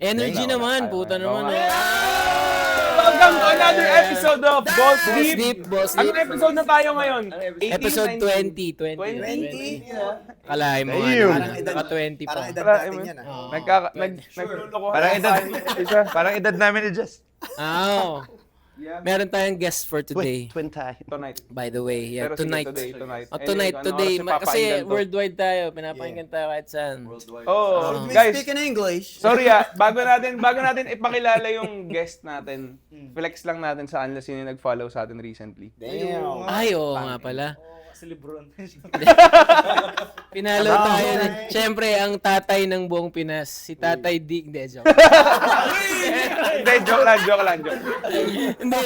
Energy naman, puta naman. Welcome to another episode of Balls Deep. Balls Anong Deep. episode na tayo ngayon? 18, Episode 19? 20. 20? Kalahin mo Damn. naka-20 pa. Parang edad Para- natin yan Naglulukohan Parang edad namin ni Jess. Ah, meron tayong guest for today. tonight. By the way, yeah, Pero sige, tonight. today. Today. Kasi World. worldwide tayo, pinapakinggan tayo kahit saan. Oh, We guys. speak in English. Sorry bago natin ipakilala yung guest natin. Flex lang natin sa kanila sino yung nag-follow sa atin recently. Damn. Ay, oo nga pala. Si Lebron. Pinalo tayo. Siyempre, ang tatay ng buong Pinas. Si Tatay D. Hindi, joke. Hindi, joke lang. Hindi.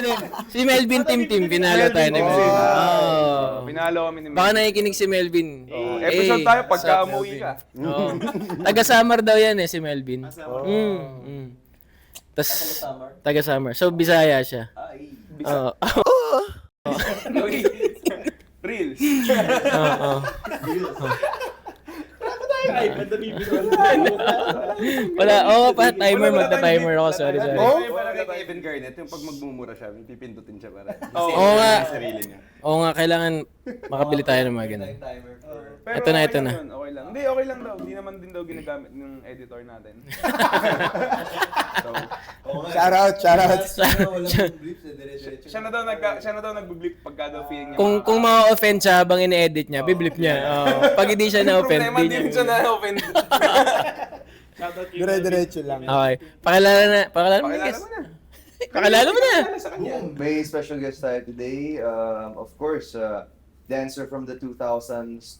Si Melvin Tim. Pinalo tayo ni Melvin. Oh. Pinalo kami ni Baka nakikinig si Melvin. Episode tayo pagka sup, umuwi Melvin? ka. Oo. Taga-Samar daw yan si Melvin. Tapos, taga-Samar. So, Bisaya siya. Oo. Reels. Oo. Wala. Oo, pa timer. Magta-timer ako. Sorry. Parang kay Kevin Garnett, yung pag magmumura siya, pipindutin siya para Oo nga. sarili niya. Oo nga, kailangan makabili tayo ng mga ganun. Pero Ito na. Okay lang. Hindi, okay lang daw. Hindi naman din daw ginagamit ng editor natin. Shout out. Siya na daw nagbi-blip pagka daw feeling niya. Kung ma-offend siya habang ine-edit niya, biblip niya. Oo. Pag hindi siya na-offend, Problema, di hindi niya. siya na-offend. Dire-diretso lang. Okay. Pakilala mo Pakilala guys. mo na. Pakilala mo na. Sa kanya. May special guest tayo today. Of course, dancer from the 2000s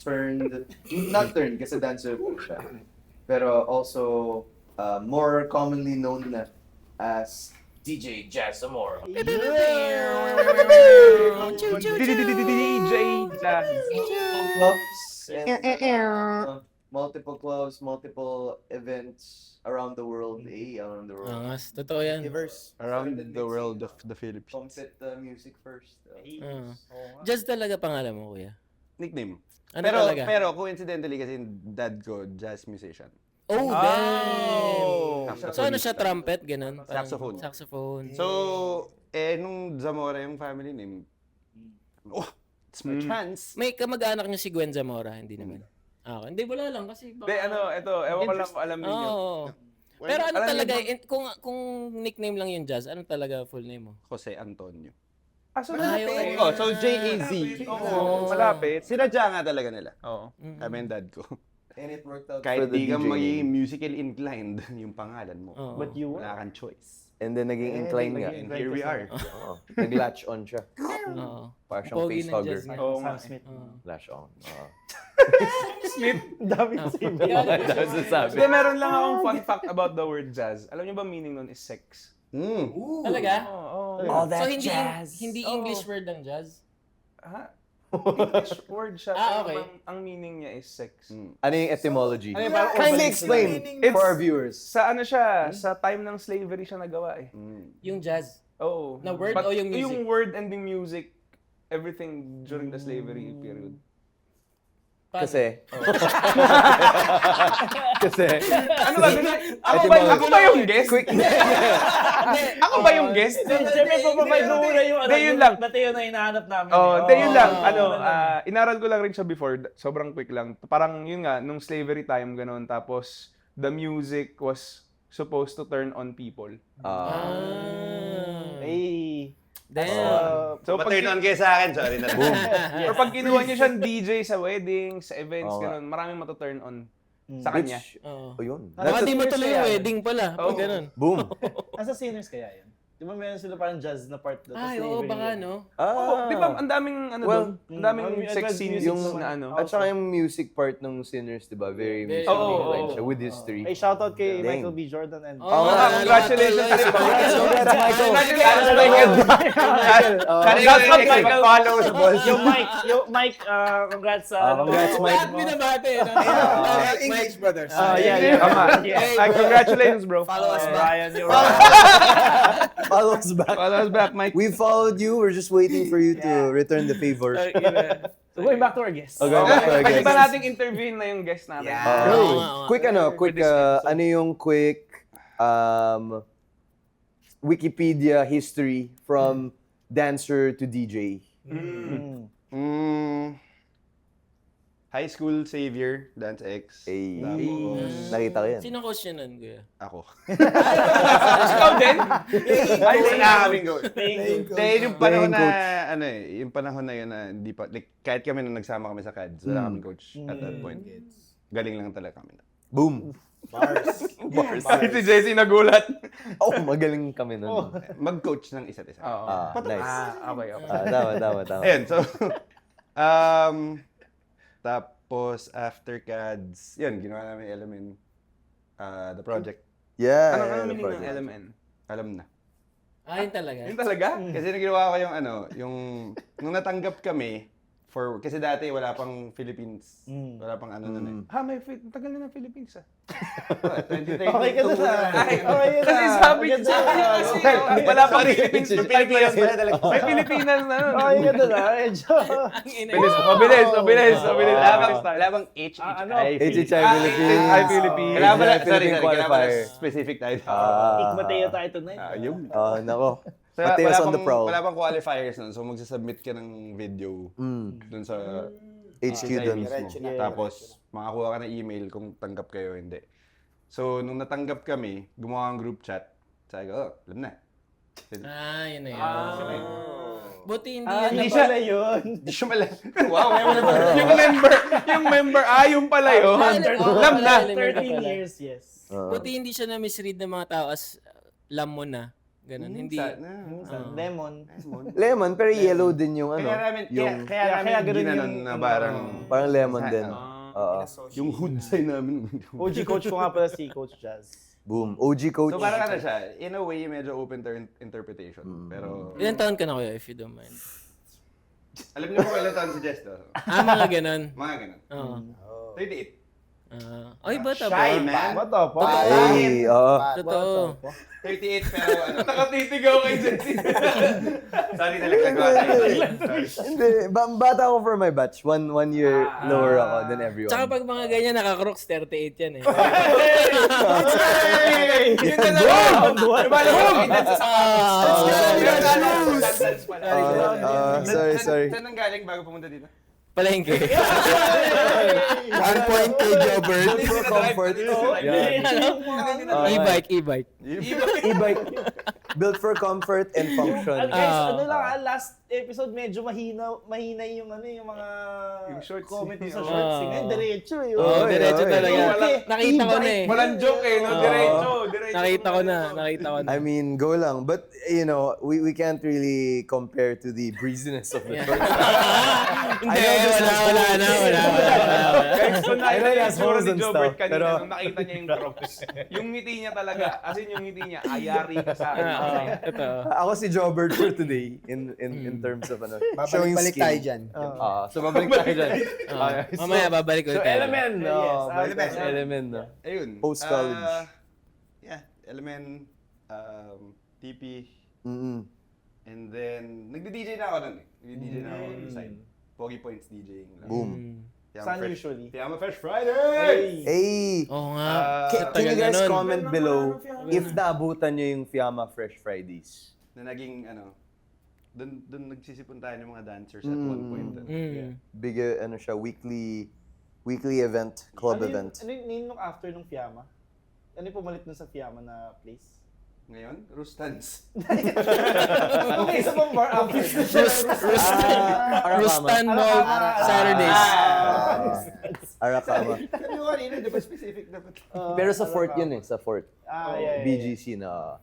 not turned kasi dancer po siya. Pero also more commonly known as DJ Jazz Amoro. DJ Jazz. Multiple clubs, multiple events around the world. Around the world. Angas, totoo yan. Universe. Around the world of the Philippines. Compet music first. Jazz talaga pangalan mo, kuya. Nickname. Ano pero, talaga? Pero coincidentally kasi dad ko, jazz musician. Oh, damn. So ano siya, trumpet, ganun? Parang Saxophone. Saxophone. So, nung Zamora yung family name, it's my chance. May kamag-anak niya si Gwen Zamora, hindi naman. Hindi, wala lang kasi Hindi, ewan ko lang kung alam niyo. Oo. Pero ano Alam niyo talaga, kung nickname lang yung Jazz, ano talaga full name mo? Jose Antonio. So malapit. Oh, so J-A-Z. Oo, malapit. Sinadya nga talaga nila. Oo. Kami yung dad ko. And it worked out Kahit for the di ka DJ. magiging musical inclined yung pangalan mo. Oo. But you were. Wala kang choice. And then naging incline nga. And here we are. Oo. Nag-latch on siya. Oo. Parang siyang Pogi ng facehugger. Jazz nga. Oo nga. Sam Smith. Latch on. Oo. Dami kasi. Hindi, meron lang akong fun fact about the word jazz. Alam niyo ba meaning nun is sex? Talaga? Oo. So hindi English word ang Jazz? Ha? English word siya. Okay. Pero ang meaning niya is sex. Ano yung etymology? Ano yung parang Kindly urban- explain It's- for our viewers. Sa ano siya, sa time ng slavery siya nagawa eh. Yung Jazz. Oo. Na word But o yung music? Yung word and the music, everything during the slavery period. Paano? Kasi Ano ba? Ako ba yung guest? Ako ba yung guest? Siyempre, papapay mo muna yung Hindi, yun lang. Dati yun na hinahanap namin. Hindi, yun lang. Inaral ko lang rin siya before. Sobrang quick lang. Parang yun nga, nung slavery time, ganun. Tapos, the music was supposed to turn on people. Hey. Damn. So, Pa-turn on kayo sa akin. Sorry na. Boom. Or pag kinuha niyo siyang DJ sa weddings, sa events, Oo nga. ganun, maraming matuturn on sa kanya. Oo. O yun. Baka di mo tuloy yung kaya. wedding pala. Pag ganun. Boom. Nasa sinners kaya yun? Di ba meron sila parang jazz na part doon? Ay, oo, baka no. Oh, di ba, ang daming ano Well, doon? Ang daming sex advance scenes music yung- na ano. At saka yung music part ng Sinners, di ba? Very Very- musically Oo, inclined oo, siya with history. Hey, shoutout kay Dang. Michael B. Jordan and... Congratulations sa Follow sa boss. Yung Mike, congrats sa... Congrats, Mike. Binabate. English brothers. Tama. Congratulations, bro. Follow us back. Ryan, you're Follow us back. Follow us back, Mike. We followed you. We're just waiting for you to return the favor. So going back to our guest. Okay, back to our Pwede guest. ba nating interviewin na yung guest natin? Yeah. Oo nga, oo nga. Quick ano yung quick Wikipedia history from dancer to DJ. High school savior, Dance X. Ay, Tapos, nakita ko yan. Sino coach niya nun, kuya? ako. Ikaw din? Ay, sinaming ko. Playing coach. Kaya yung panahon Playing na, yung panahon na yun na hindi pa, like, kahit kami nung nagsama kami sa CADS, wala kaming coach at that point. Galing lang talaga kami. Boom. Ay, si Jessie nagulat. Oh, magaling kami nun. Mag-coach ng isa't isa. Oo. Nice. Okay. Tama. Ayun, so, tapos after CADS, yun, ginawa namin Element, the project. Yeah. Anong the meaning ng project. LMN? Alam na. Yun talaga. Yun talaga? Kasi nung ginawa ko yung, nung natanggap kami, kasi dati wala pang Philippines. Wala pang ano nun eh. May tagal na ng Philippines ah. 2022 Okay ka na. Ay, Okay na. kasi sabi Maganda. niya kasi, wala pang Philippines. Pilipinas pala talaga. May Pilipinas na nun. Okay ka na. Medyo. Mabilis. Wala bang HHI? Ano? HHI Philippines. HHI Philippines. Kailangan pala, HHI sorry, Philippine kailangan pala qualifier. specific tayo. Tik Mateo tayo tonight. Yung. Nako. So, Mateos on the prowl. wala pang qualifiers nun. So, magsasubmit ka ng video dun sa HQ HHI dun. mismo. Tapos, makakuha ka ng email kung tanggap kayo o hindi. So, nung natanggap kami, gumawa ng group chat. Sabi ko, alam na. Yun na yun. Buti hindi Hindi yan. pala yun. Hindi siya mala. Wow, may wala ba? yung member, yung pala yun. Alam na. 13 years, yes. Buti hindi siya na-misread ng mga tao as lam mo na. Ganun. Hindi. Lemon. Lemon, pero yellow din yung ano. Kaya kaya namin ganun ginanon yung- na parang Parang lemon din. Oo. yung hood sign namin. OG coach ko nga pala si Coach Jazz. Boom. OG coach. So parang ano siya, in a way, medyo open to interpretation. Pero, Ilan taon ka na kuya, if you don't mind? alam niyo kung ilan taon si Jess to? Mga ganun. Mga ganun. Oo. 38. Ay, bata pa. Shy, man. What the fuck? Ay, oo. Totoo. 38 pero ano. Nakatitigaw kay Jessie. Sorry, nalaglag tayo. Sorry. Hindi, bata ako for my batch. One year lower ako than everyone. Tsaka pag mga ganyan, nakakrooks, 38 yan eh. Yun na lang. Sorry. Saan nang galing bago pumunta dito? Palengke. One point kay Jobert. For comfort. E-bike. E-bike. Built for comfort and function. Guys, ano lang last episode medyo mahina yung mga Yung shorts. comment sa Oo. shorts. Ngayon, diretso eh. Oo, diretso talaga. Nakita ko na eh. Walang joke eh, no? Diretso. Nakita ko na. I mean, go lang. But, you know, we can't really compare to the breeziness of the first. Hindi, wala na. Guys, kung I know nakita niyo he yung has sura holes ni and Jobert stuff, kanina, pero- nung nakita niya yung crocs, yung ngiti niya talaga, as in yung ngiti niya, ayari ka sa akin. Ito. Ako si Jobert for today in terms of ano, showing Babalik skill. tayo dyan. So babalik tayo dyan. Mamaya, babalik ulit So tayo. element, no? Yes, Balik tayo sa element. element, no? Ayun. Post-college. Yeah, Element, TP, Mm-mm. and then, nagdi-DJ na ako nun eh. Nagdi-DJ na ako on the side. Pogi Points DJing lang. Boom. Saan usually? Fiamma Fresh Friday! Hey! Oo nga. Can you guys Tagal na nun. comment below if naabutan nyo yung Fiamma Fresh Fridays? Na naging, doon nagsisipon tayo ng mga dancers at one point. Big, ano siya, weekly event, club event. Ano yung nung after nung Fiamma? Ano yung pumalit dun sa Fiamma na place? Ngayon, Rustans. Okay, isa pang bar after. Rustan Mall Saturdays. Arakama. Sabi ko kanina, di ba specific dapat? Pero sa fort yun eh, sa fort. Yeah. BGC na.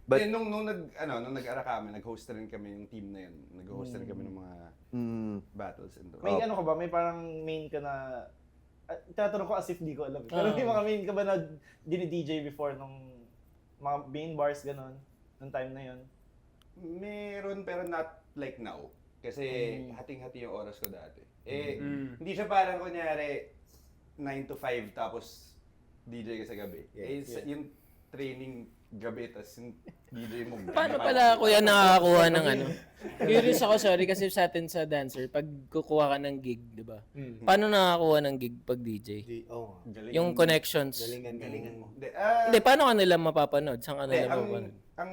But But, nung nag-ara kami, nag-host rin kami yung team na yun. Nag-host rin kami ng mga battles and all. May ano ka ba? May parang main ka na... Tinatanong ko as if di ko alam. Pero may mga main ka ba na dini-DJ before nung mga main bars gano'n? Nung time na yun? Meron pero not like now. Kasi hating-hati yung oras ko dati. Hindi siya parang kunyari 9 to 5 tapos DJ ka sa gabi. Yung training gabi, tas yung DJ mo. Paano pala kuya nakakakuha ng ano? Curious ako, sorry, kasi sa atin sa dancer, pag kukuha ka ng gig, di ba? Paano nakakakuha ng gig pag DJ? Oo. Yung connections. Galingan mo. Hindi, paano ka nila mapapanood? Saan ka nila ang, mapapanood? ang,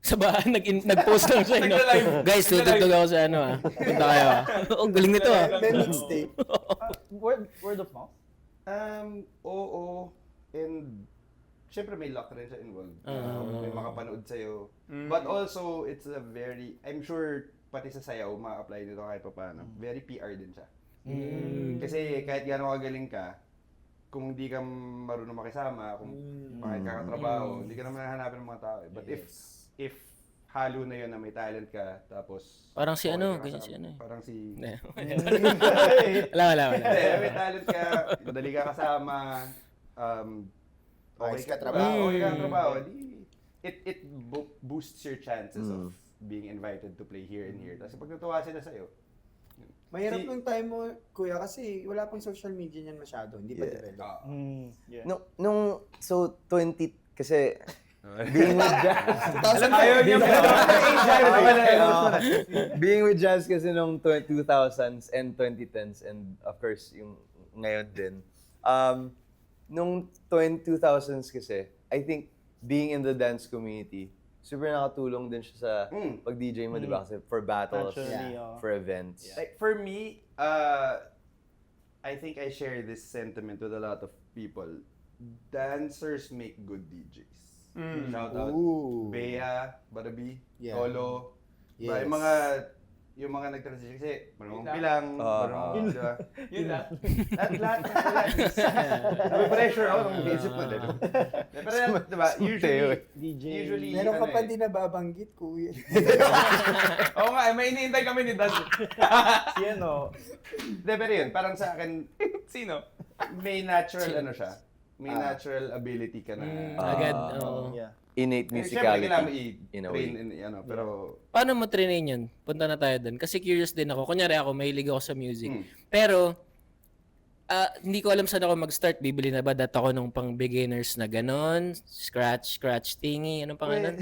Sa bahay, nag-post lang siya, no? Guys, tutugtog ako sa ano, ah. Punta kayo, ah. Oh, galing nito, ah. May mixtape. Word of mouth? oo, and syempre may luck rin siya involved. May makapanood sa'yo. But also, it's a very, I'm sure, pati sa sayaw, ma-apply dito kahit pa paano. Very PR din siya. Kasi kahit gano'ng kagaling ka, kung hindi ka marunong makisama, kung bakit ka katrabaho, hindi ka naman hahanapin ng mga tao. But if halo na yun na may talent ka, tapos... Parang si okay ano, ka ganyan kasama. si ano eh. Parang si... Wala. Hindi, may talent ka, madali ka kasama, okay Ayos ka ka trabaho. okay ka trabaho, it boosts your chances of being invited to play here and here. Tapos pag natuwa sila sa'yo, Mahirap nung time mo, kuya, kasi wala pang social media niyan masyado. Hindi pa develop. Yeah. So 20, kasi being with Jazz, Ayaw niya being with Jazz kasi nung 2000s and 2010s and of course yung ngayon din. Nung 2000s kasi, I think being in the dance community, super nakatulong din siya sa pag-DJ mo, di ba? Kasi for battles, Naturally, for events. like for me, I think I share this sentiment with a lot of people. Dancers make good DJs. Shout out Ooh. Bea, Barabi, Yeah. Tolo. Yes. Yung mga nag-transition kasi marunong bilang, marunong, di ba? Yun lang. Lahat. Nape-pressure ako nung isip ko din. Pero di ba, usually, Meron ka ano pa eh, din nababanggit, kuya. Oo nga, may iniintay kami ni Dad. Si ano, Hindi, pero yun, parang sa akin, Sino? may natural ano siya. May natural ability ka na. Agad, oo. yeah. Innate Siyempre, kailangan mo musicality. in a i-train way. in, pero Paano mo trainin yun? Punta na tayo dun. Kasi curious din ako. Kunyari ako, mahilig ako sa music. Pero, hindi ko alam saan ako mag-start. Bibili na ba data ko nung pang beginners na ganon? Scratch thingy. Anong pangalan?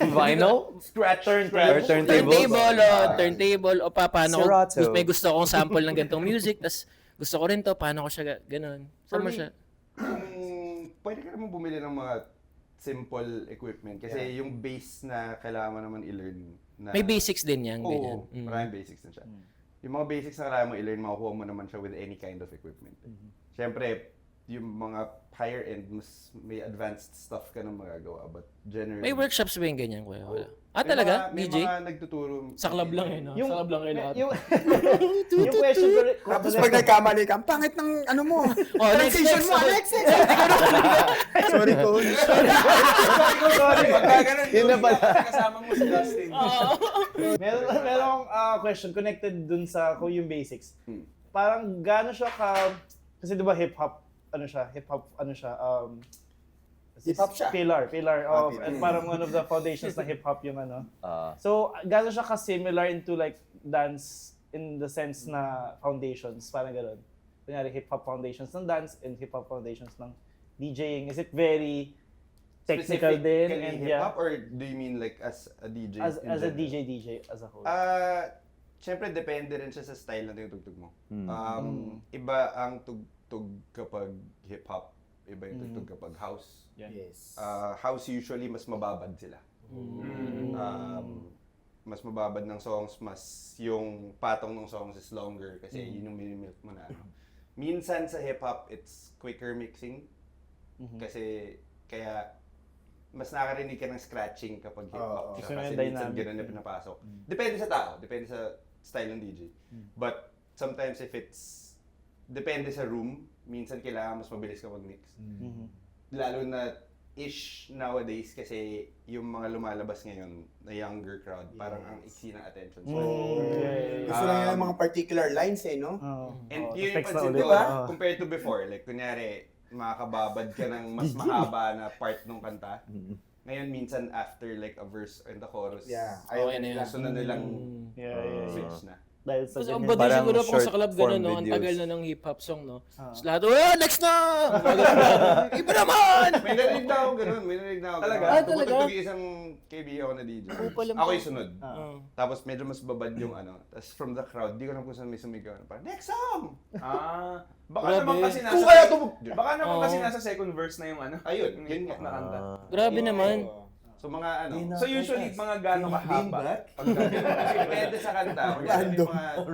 Vinyl? scratch. Or turntable? Turntable. O paano ko, Serato. may gusto akong sample ng ganitong music. Tas gusto ko rin to. Paano ko siya ganon? Saan mo siya? Pwede ka naman bumili ng mga simple equipment. Kasi yung base na kailangan mo naman i-learn. Na, May basics din yan. Ganyan. Oo, maraming basics na siya. Yung mga basics na kailangan mo i-learn, makukuha mo naman siya with any kind of equipment. Siyempre, yung mga higher end, mas may advanced stuff ka na magagawa. But generally... May workshops ba yung ganyan, kuya? Wala. May Talaga? May DJ? mga nagtuturo. Sa club lang eh, no? Sa club lang kayo lahat. Yung question ko rin, Tapos pag nagkamali ka, ang pangit ng ano mo. Oh, Transition mo, Alexis! Sorry, coach. Yun na pala. Kasama mo si Dustin. meron akong question connected dun sa kung yung basics. Parang gaano siya kasi 'di ba hip-hop siya, Hip-hop siya. Pillar of, pillar. and parang one of the foundations ng hip-hop yung ano. Ah. So, gaano siya ka-similar into like dance in the sense na foundations, parang gano'n. Kunyari, hip-hop foundations ng dance and hip-hop foundations ng DJing. Is it very technical din? And hip-hop or do you mean like as a DJ? as in a general? DJ as a whole. Siyempre, depende rin siya sa style na tinutugtog mo. Iba ang tugtog kapag hip-hop. Iba yung tugtog kapag house. Yes. House usually mas mababad sila. Mas mababad ng songs, mas yung patong ng songs is longer kasi yun yung minimilk mo na. Minsan sa hip-hop, it's quicker mixing. Kasi kaya mas nakarinig ka ng scratching kapag hip-hop. Kasi Kasi may minsan dynamic. ganun na pinapasok. Depende sa tao, depende sa style ng DJ. But sometimes if it's depende sa room, minsan kailangan mas mabilis ka mag-mix. Lalo na ish nowadays kasi yung mga lumalabas ngayon na younger crowd, parang ang iksi ng attention span. Gusto lang yung mga particular lines no? And yun yung effects na pansin ulit. ko, compared to before, like kunyari, makakababad ka ng mas mahaba na part ng kanta. Ngayon minsan after like a verse and the chorus, Yeah. Okay na yun. gusto na nilang Yeah. switch na. Dahil sa Kasi ang ganyan. badi Parang siguro kung sa short club form gano'n, no? Ang videos. tagal na ng hip-hop song, no? Ah. Tapos lahat, next na! Iba naman! May narinig na ako ganun. May narinig na ako. Talaga? Ah, talaga? Tumutugtog yung isang kaibigan ko na DJ. Oo pala. Ako yung sunod. Ah. Tapos medyo mas babad yung ano. Tapos from the crowd, di ko alam kung saan may sumigaw. Parang, next song! Baka Grabe. naman kasi nasa... Kung kaya tumug... Baka naman kasi Oo. nasa second verse na yung ano. Ayun, yung yun hip-hop nga. na kanta. Grabe naman. So mga ano. So usually, mga gano'ng kahaba? Depende sa kanta. Random.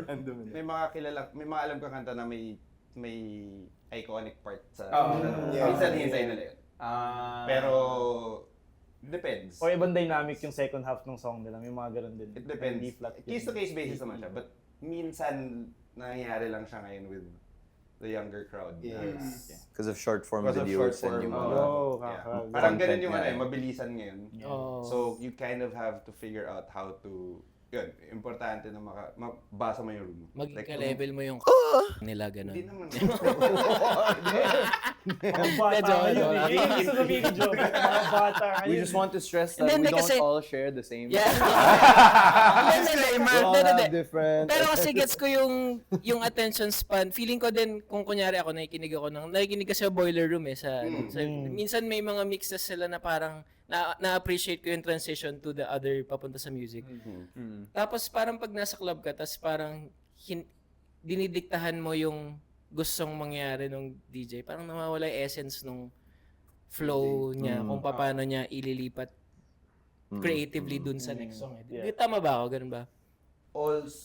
Random. May mga kilala, may mga alam kang kanta na may iconic part sa Oo. Yeah. minsan hintay nila yun. Pero depends. Or ibang dynamic yung second half ng song nila. May mga ganun din. It depends. D-flat. Case to case basis naman siya. But minsan nangyayari lang siya ngayon with the younger crowd. Yes. Because of short form Because of videos short and form. yung Oh, mga... Yeah. kaka- Parang ganun content yung nga ano, eh. mabilisan ngayon. Oh. So you kind of have to figure out how to yun, importante na mabasa mo yung room. Maging Like, ka-level mo yung nila, gano'n. Hindi naman. Mga bata Medyo, ngayon ano, eh. Yun yung gusto ng video. Mga bata ngayon. We just want to stress that Hindi, we don't kasi- all share the same... Yeah. We all have different... Pero kasi gets ko yung attention span. Feeling ko din kung kunyari ako nakikinig kasi sa boiler room eh minsan may mga mixes sila na parang na-appreciate ko yung transition to the other papunta sa music. Tapos parang pag nasa club ka, tapos parang dinidiktahan mo yung gustong mangyari ng DJ. Parang nawawala yung essence nung flow niya, kung paano niya ililipat creatively dun sa next song. Yeah. Tama ba ako? Ganun ba?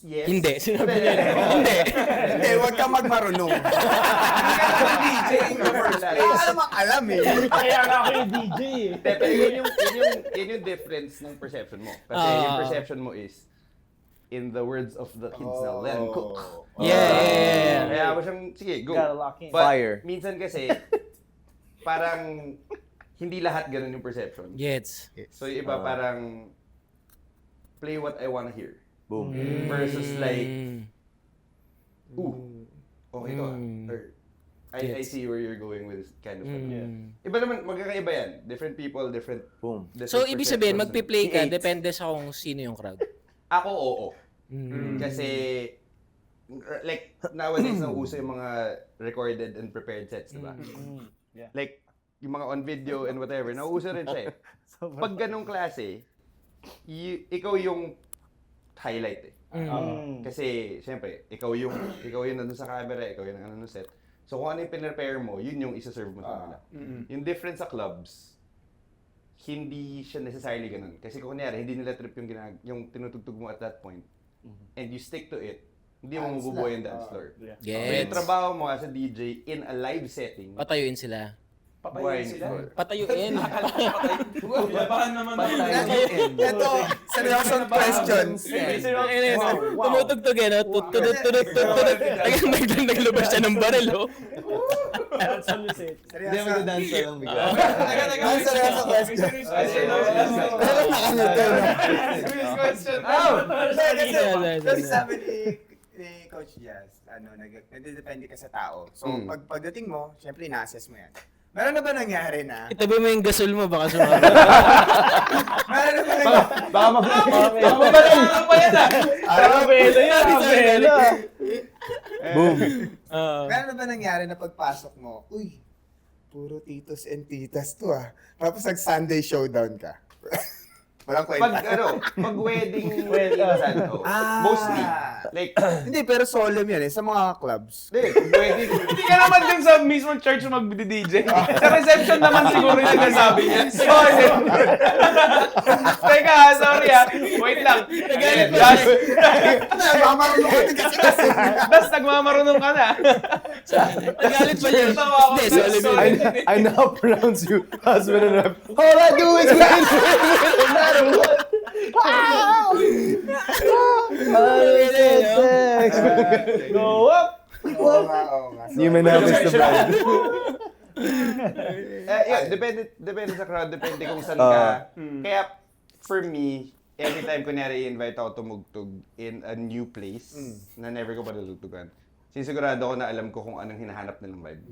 Yes. Hindi. Sinabi niya. Hindi. Hindi, huwag ka magmarunong. DJ in the first place. Wala namang alam eh. Kaya nga ako yung DJ eh. Pero yun yung difference ng perception mo. Kasi yung perception mo is, in the words of the kids now, let them cook. Yeah. Kaya ako siyang, sige, go. Gotta lock in. But Fire. minsan kasi, parang hindi lahat ganun yung perception. Gets. So yung iba parang, play what I wanna hear. Boom. Versus like, okay to. Or, I see where you're going with this kind of stuff. Iba naman, magkakaiba yan. Different people, different Boom. So, ibig sabihin, perceptions. magpi-play ka, Create. depende sa kung sino yung crowd. Ako, oo. Kasi, like, nowadays, nauuso yung mga recorded and prepared sets, diba? Yeah. Like, yung mga on video and whatever, nauuso rin siya eh. Pag ganong klase, ikaw yung highlight eh. Kasi, syempre, ikaw yung nandun sa camera, ikaw yung ano set. So, kung ano yung pinrepare mo, yun yung isa-serve mo sa kanila. Yung difference sa clubs, hindi siya necessarily ganun. Kasi kung kunyari, hindi nila trip yung tinutugtog mo at that point, and you stick to it, hindi mo mabubuhay yung dance floor. So, yung Gets. trabaho mo as a DJ in a live setting, Patayuin sila. buhay yung floor. Patayuin. Labahan naman Ito, seryoso questions. Tumutugtog eh, no? Tudut. Biglang naglabas siya ng baril, oh. That's all you say. Hindi, magda-dance na lang bigla. Ang seryoso questions. Kasi sabi ni Coach Jazz, nagdedepende ka sa tao. So, pagdating mo, syempre ina-assess mo yan. Meron na ba nangyari na? Itabi mo yung gasol mo, baka sumama. Meron na ba nangyari? Baka Arabelo yan, Arabelo. Boom. Meron na ba nangyari na pagpasok mo, uy, puro titos and titas to ah. Tapos nag-Sunday showdown ka. Walang kwenta. Pag wedding, minsan, mostly. Like, Hindi, pero solemn yan eh, sa mga clubs. pag wedding, Hindi ka naman din sa mismong church magdi-DJ. Sa reception naman siguro yung nagsasabi niya. Sorry. Teka, sorry ah. Wait lang. Mamarunong ka din kasi. Das, nagmamarunong ka na. Nagalit pa niya. Hindi, solemn yun. I now pronounce you husband and wife. All I do is win, no matter what. Go up! Oo nga. Human happens to brand. depende sa crowd, depende kung saan ka. Kaya, for me, every time kunyari i-invite ako tumugtog in a new place na never ko pa natutugtugan, sinisigurado ko na alam ko kung anong hinahanap nilang vibe.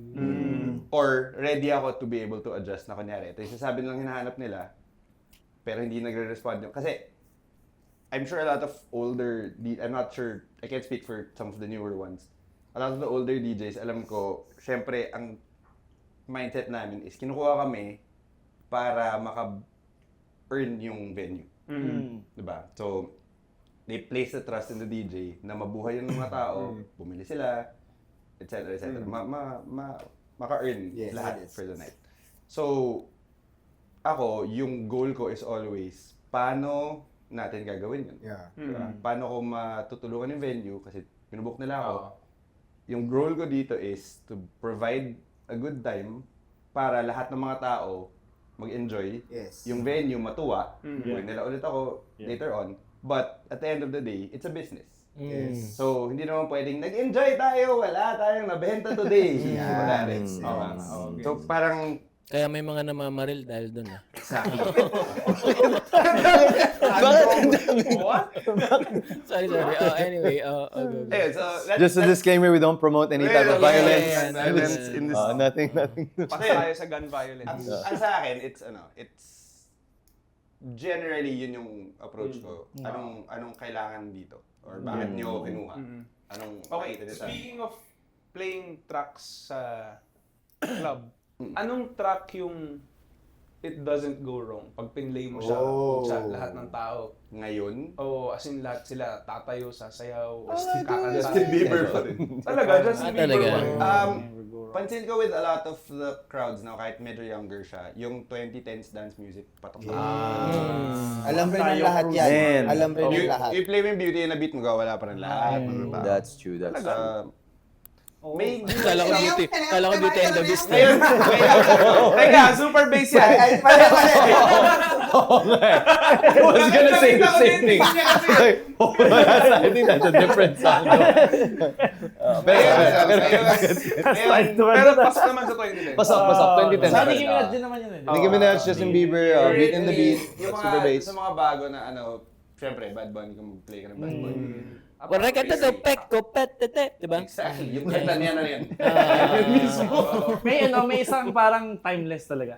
Or ready ako to be able to adjust na kunyari. Ito yung sasabi nilang hinahanap nila, pero hindi nagre-respond yung... Kasi, I'm sure a lot of older, I'm not sure, I can't speak for some of the newer ones. A lot of the older DJs, alam ko, syempre, ang mindset namin is kinukuha kami para maka-earn yung venue. Diba? So, they place the trust in the DJ na mabuhay yung mga tao, bumili sila, etc. etc. Maka-earn lahat for the night. So, ako, yung goal ko is always, paano natin gagawin yun? Yeah. Diba? Paano ko matutulungan yung venue kasi pinubook nila ako. Yung goal ko dito is to provide a good time para lahat ng mga tao mag-enjoy. Yes. Yung venue matuwa. Buhay nila ulit ako later on. But at the end of the day, it's a business. Yes. So, hindi naman pwedeng nag-enjoy tayo, wala tayong nabenta today. Wala rin. So, parang Kaya may mga namamaril dahil doon. Sorry. Anyway, go. eh, so that's, Just a disclaimer, we don't promote any type of violence. violence in this. Nothing. Patay tayo sa gun violence. Ang sa akin, it's generally yun yung approach ko. Anong kailangan dito? Or bakit niyo ako kinuha? Anong Okay, makita nito? speaking of playing tracks sa club, anong track yung it doesn't go wrong pag pinlay mo siya sa lahat ng tao? Ngayon, O as in lahat sila tatayo, sasayaw, Justin kakanta. Bieber pa rin. Talaga, Justin Bieber talaga. pa rin. Pansin ko with a lot of the crowds now, kahit medyo younger siya, yung 2010s dance music, patok Alam rin ng lahat yan. Man. Alam rin ng lahat. You play mo yung Beauty and a Beat mo, wala pa rin lahat. That's true. That's true. May Kala ko beauty and the beast. Teka, super bass yan. Ay, pala. I was gonna say the same thing. I think that's a different song. Pero pas naman sa 2010. Pasok. 2010. Sa Nicki Minaj din naman yun eh. Nicki Minaj, Justin Bieber, Beat and the Beat, Yung Super mga, Bass. sa mga bago na syempre, Bad Bunny, kung mag-play ka ng Bad Bunny. Wala ka to pek ko pet tete, 'di ba? Exactly. Yung kanta niya na yan. May isang parang timeless talaga.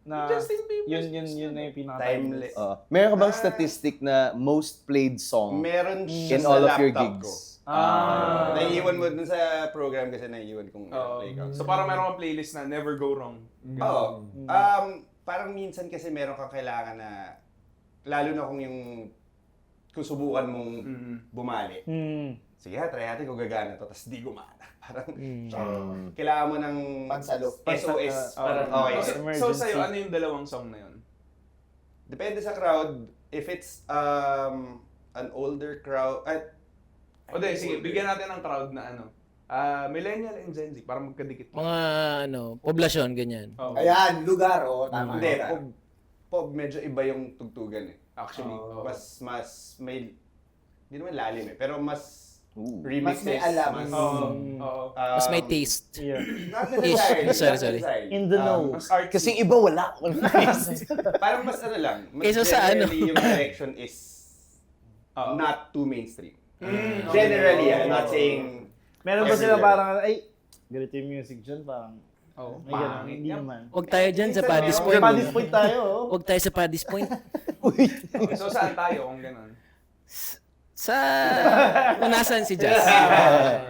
Na Justin Bieber. yun na yung Timeless. pinaka-timeless. Meron ka bang statistic na most played song Meron siya in sa all of your laptop gigs? ko. Naiiwan mo dun sa program kasi naiiwan kung play ka. So parang meron kang playlist na Never Go Wrong. Oo. Parang minsan kasi meron kang kailangan na, lalo na kung subukan mong bumali. Sige try natin kung gagana to, tapos di gumana. Parang, kailangan mo ng Pansalo. SOS. Parang, okay. So sa'yo, ano yung dalawang song na yun? Depende sa crowd. If it's an older crowd, O di, sige, bigyan natin ng crowd na millennial and Gen Z, para magkadikit. Mga poblasyon ganyan. Oh. Ayan, lugar. Tama. hindi, pop medyo iba yung tugtugan eh. Actually. Mas may, hindi naman lalim eh, pero mas remixes. Mas may alam. Mas may taste. Yeah. Not necessarily. Ish. Sorry. In the know. Mas artsy. Kasi iba wala. Parang mas lang. Mas Kaysa sa generally yung direction is not too mainstream. Generally, I'm not saying Meron ba sila everywhere. parang, ganito yung music dyan, parang, may ganun, hindi naman. Huwag tayo dyan sa Paddy's Point. Point. Paddy's Point tayo, Huwag tayo sa Paddy's Point. Okay, so saan tayo kung ganun? Sa kung nasaan si Jazz.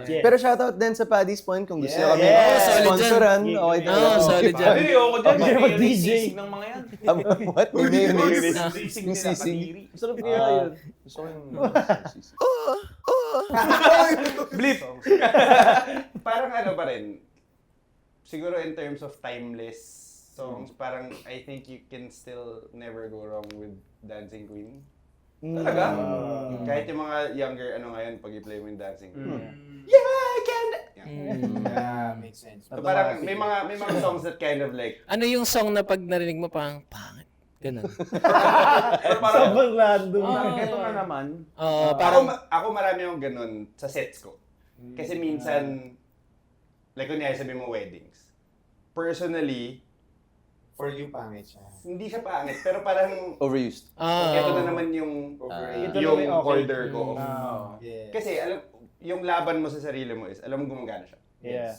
Yeah. Pero shoutout din sa Paddy's Point kung gusto nyo kami Yeah. Solid sponsoran. dyan. Okay, Solid dyan. Hindi, ako dyan. Okay, Mag-DJ. mag-DJ. ng mga yan. What? Mayonnaise. Sisig Yung nila, sisig. kadiri. Sarap kaya yun. Gusto ko yung... Blip! parang pa rin. Siguro in terms of timeless songs, parang I think you can still never go wrong with Dancing Queen. Talaga? Kahit yung mga younger ngayon pag i-play mo yung Dancing Queen. Yeah, I can. Yeah, makes sense. So parang may mga songs that kind of like Ano yung song na pag narinig mo parang pangit? Ganun. Pero parang, Sobrang random. ito na naman. Parang ako marami akong ganun sa sets ko. Kasi minsan like kunyari sabi mo weddings. Personally, For you, pangit siya. hindi siya pangit pero parang Overused. ito na naman yung Ito yung na may okay. order ko. Yeah. Kasi yung laban mo sa sarili mo is alam mo gumagana siya. Yeah.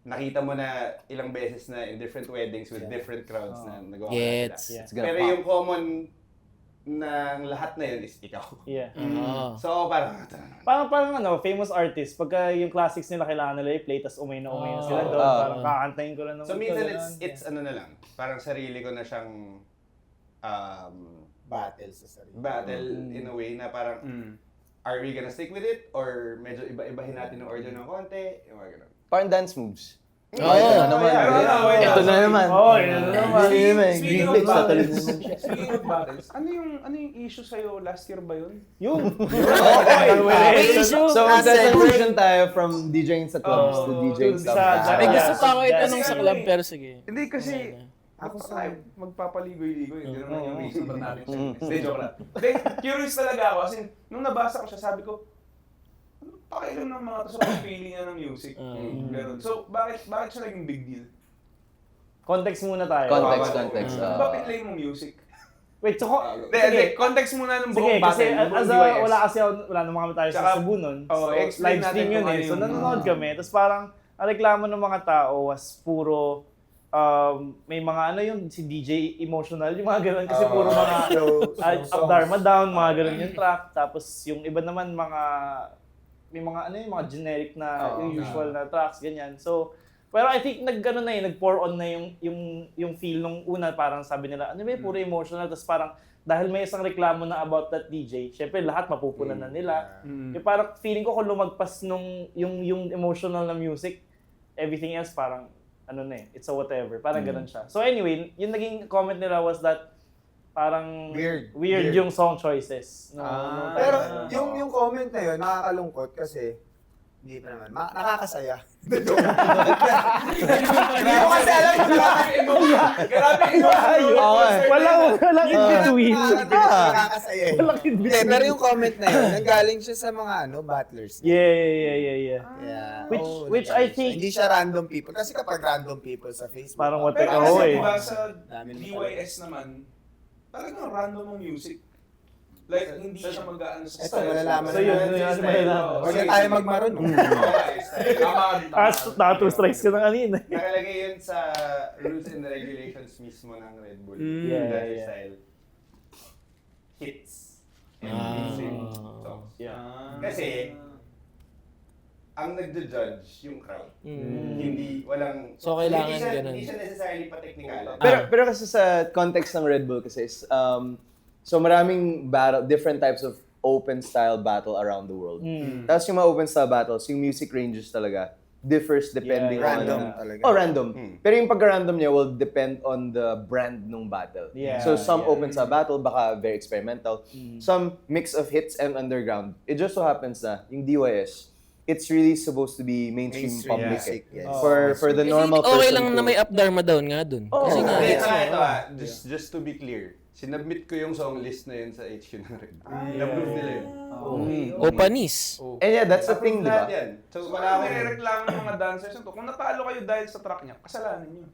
Nakita mo na ilang beses na in different weddings with different crowds na nagawa Gets. sila. It's gonna Pero pop. yung common ng lahat na yun is ikaw. Yeah. Oo. So, parang, Parang famous artist, pagka yung classics nila kailangan nila i-play, tas umay na sila doon. Parang kakantayin ko lang naman. so minsan ganun. it's ano na lang, parang sarili ko na siyang Battle sa sarili. battle in a way na parang, are we gonna stick with it? Or medyo iba-ibahin natin yung order ng konti? Yung mga ganun. Parang dance moves. Oo. Ito na naman. yeah. Ito na naman. Oo, yun na naman. Ito na naman. Speaking of Green Flags, battles, tatalo naman siya. speaking of battles, ano yung issue sa'yo last year ba yun? Yung! May issue. So, transition tayo from DJing sa clubs to DJing sa bars. May gusto pa ako Yes. itanong sa club, pero sige. Hindi kasi, ako sa magpapaligoy-ligoy, hindi naman yung reason ba't natin siya. Hindi, joke lang. Hindi, curious talaga ako. Kasi nung nabasa ko siya, sabi ko, ano pakialam ng mga to sa pagpili niya ng music? Ganun. So, bakit siya naging big deal? Context muna tayo. Context. Ano ba pinlay mong music? Wait, so, Hindi, context muna ng sige, buong kasi battle, as buong a, DYS. wala naman kami tayo Tsaka, sa Cebu nun. oh, So, explain live stream natin yun kung eh. ano So, yung- nanonood kami. Tapos parang, ang reklamo ng mga tao was puro, may mga ano yung si DJ emotional, yung mga ganun. Kasi puro mga Up Dharma Down, mga ganun yung track. Tapos yung iba naman may mga ano yung mga generic na yung usual na tracks, ganyan. So, pero I think nag-pour on na yung feel nung una, parang sabi nila, ano ba puro emotional, tapos parang dahil may isang reklamo na about that DJ, syempre lahat mapupunan na nila. Yung parang feeling ko kung lumagpas yung emotional na music, everything else parang it's a whatever, parang ganun siya. So anyway, yung naging comment nila was that parang weird yung song choices. Pero yung comment na yun, nakakalungkot kasi hindi pa naman. Nakakasaya. Hindi ko kasi alam kung Grabe Walang in between. nakakasaya eh. Walang in Hindi, between. pero yung comment na yun, nanggaling siya sa mga battlers. Yeah. Yeah. Which I think Hindi siya random people. Kasi kapag random people sa Facebook, parang what Pero ako kasi eh. diba sa Dami naman DYS naman, talagang random ang music. Like, hindi siya mag-ano sa Ito, malalaman So yun, malalaman. Huwag na tayo magmaron. Naka 2 strikes ka na kanina. Nakalagay yun sa rules and regulations mismo ng Red Bull. Yeah. Style. Hits. And mainstream songs. Kasi, ang nagja-judge yung crowd. Hindi, walang... So, kailangan hindi ganun. Hindi siya necessarily pa-technical. Pero kasi sa context ng Red Bull kasi is, so maraming different types of open style battle around the world. Tapos yung mga open style battles, yung music ranges talaga differs depending on... Random talaga. Random. Pero yung pagka-random niya will depend on the brand ng battle. Yeah, So some open style battle, baka very experimental. Some mix of hits and underground. It just so happens na yung DYS, it's really supposed to be mainstream public music, eh. yes. For the normal person Okay lang na to- may Up Dharma Down nga dun. Kasi nga, Hindi, ito just to be clear, sinubmit ko yung song list na yun sa HQ ng Red Bull. In-approve nila yun. Opanis. And yeah, that's the thing, di ba? Lahat yan. So, Wala wala akong akong nireklamo ng mga dancers nito. Kung natalo kayo dahil sa track niya, kasalanan niyo.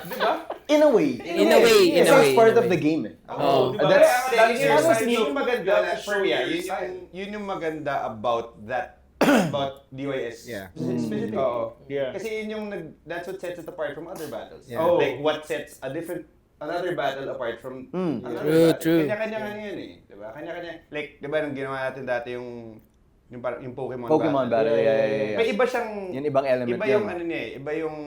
Di ba? In a way. In a way, in a Kasi way, it's part in a of way. the game eh. Oh. Di ba? That's- Kaya ang dancers Honestly, tayo, yung maganda, show your yun style. yun yung maganda about about DYS. Yeah. Specifically. Oo. Yeah. Kasi yun yung that's what sets it apart from other battles. Yeah. Oh. Like what sets another battle apart from another battle. True. Kanya-kanya yun eh. Diba? Kanya-kanya. Like, diba nung ginawa natin dati yung Pokemon Battle, yeah. May iba siyang Yung ibang element iba yun. yung ano niya eh. Iba yung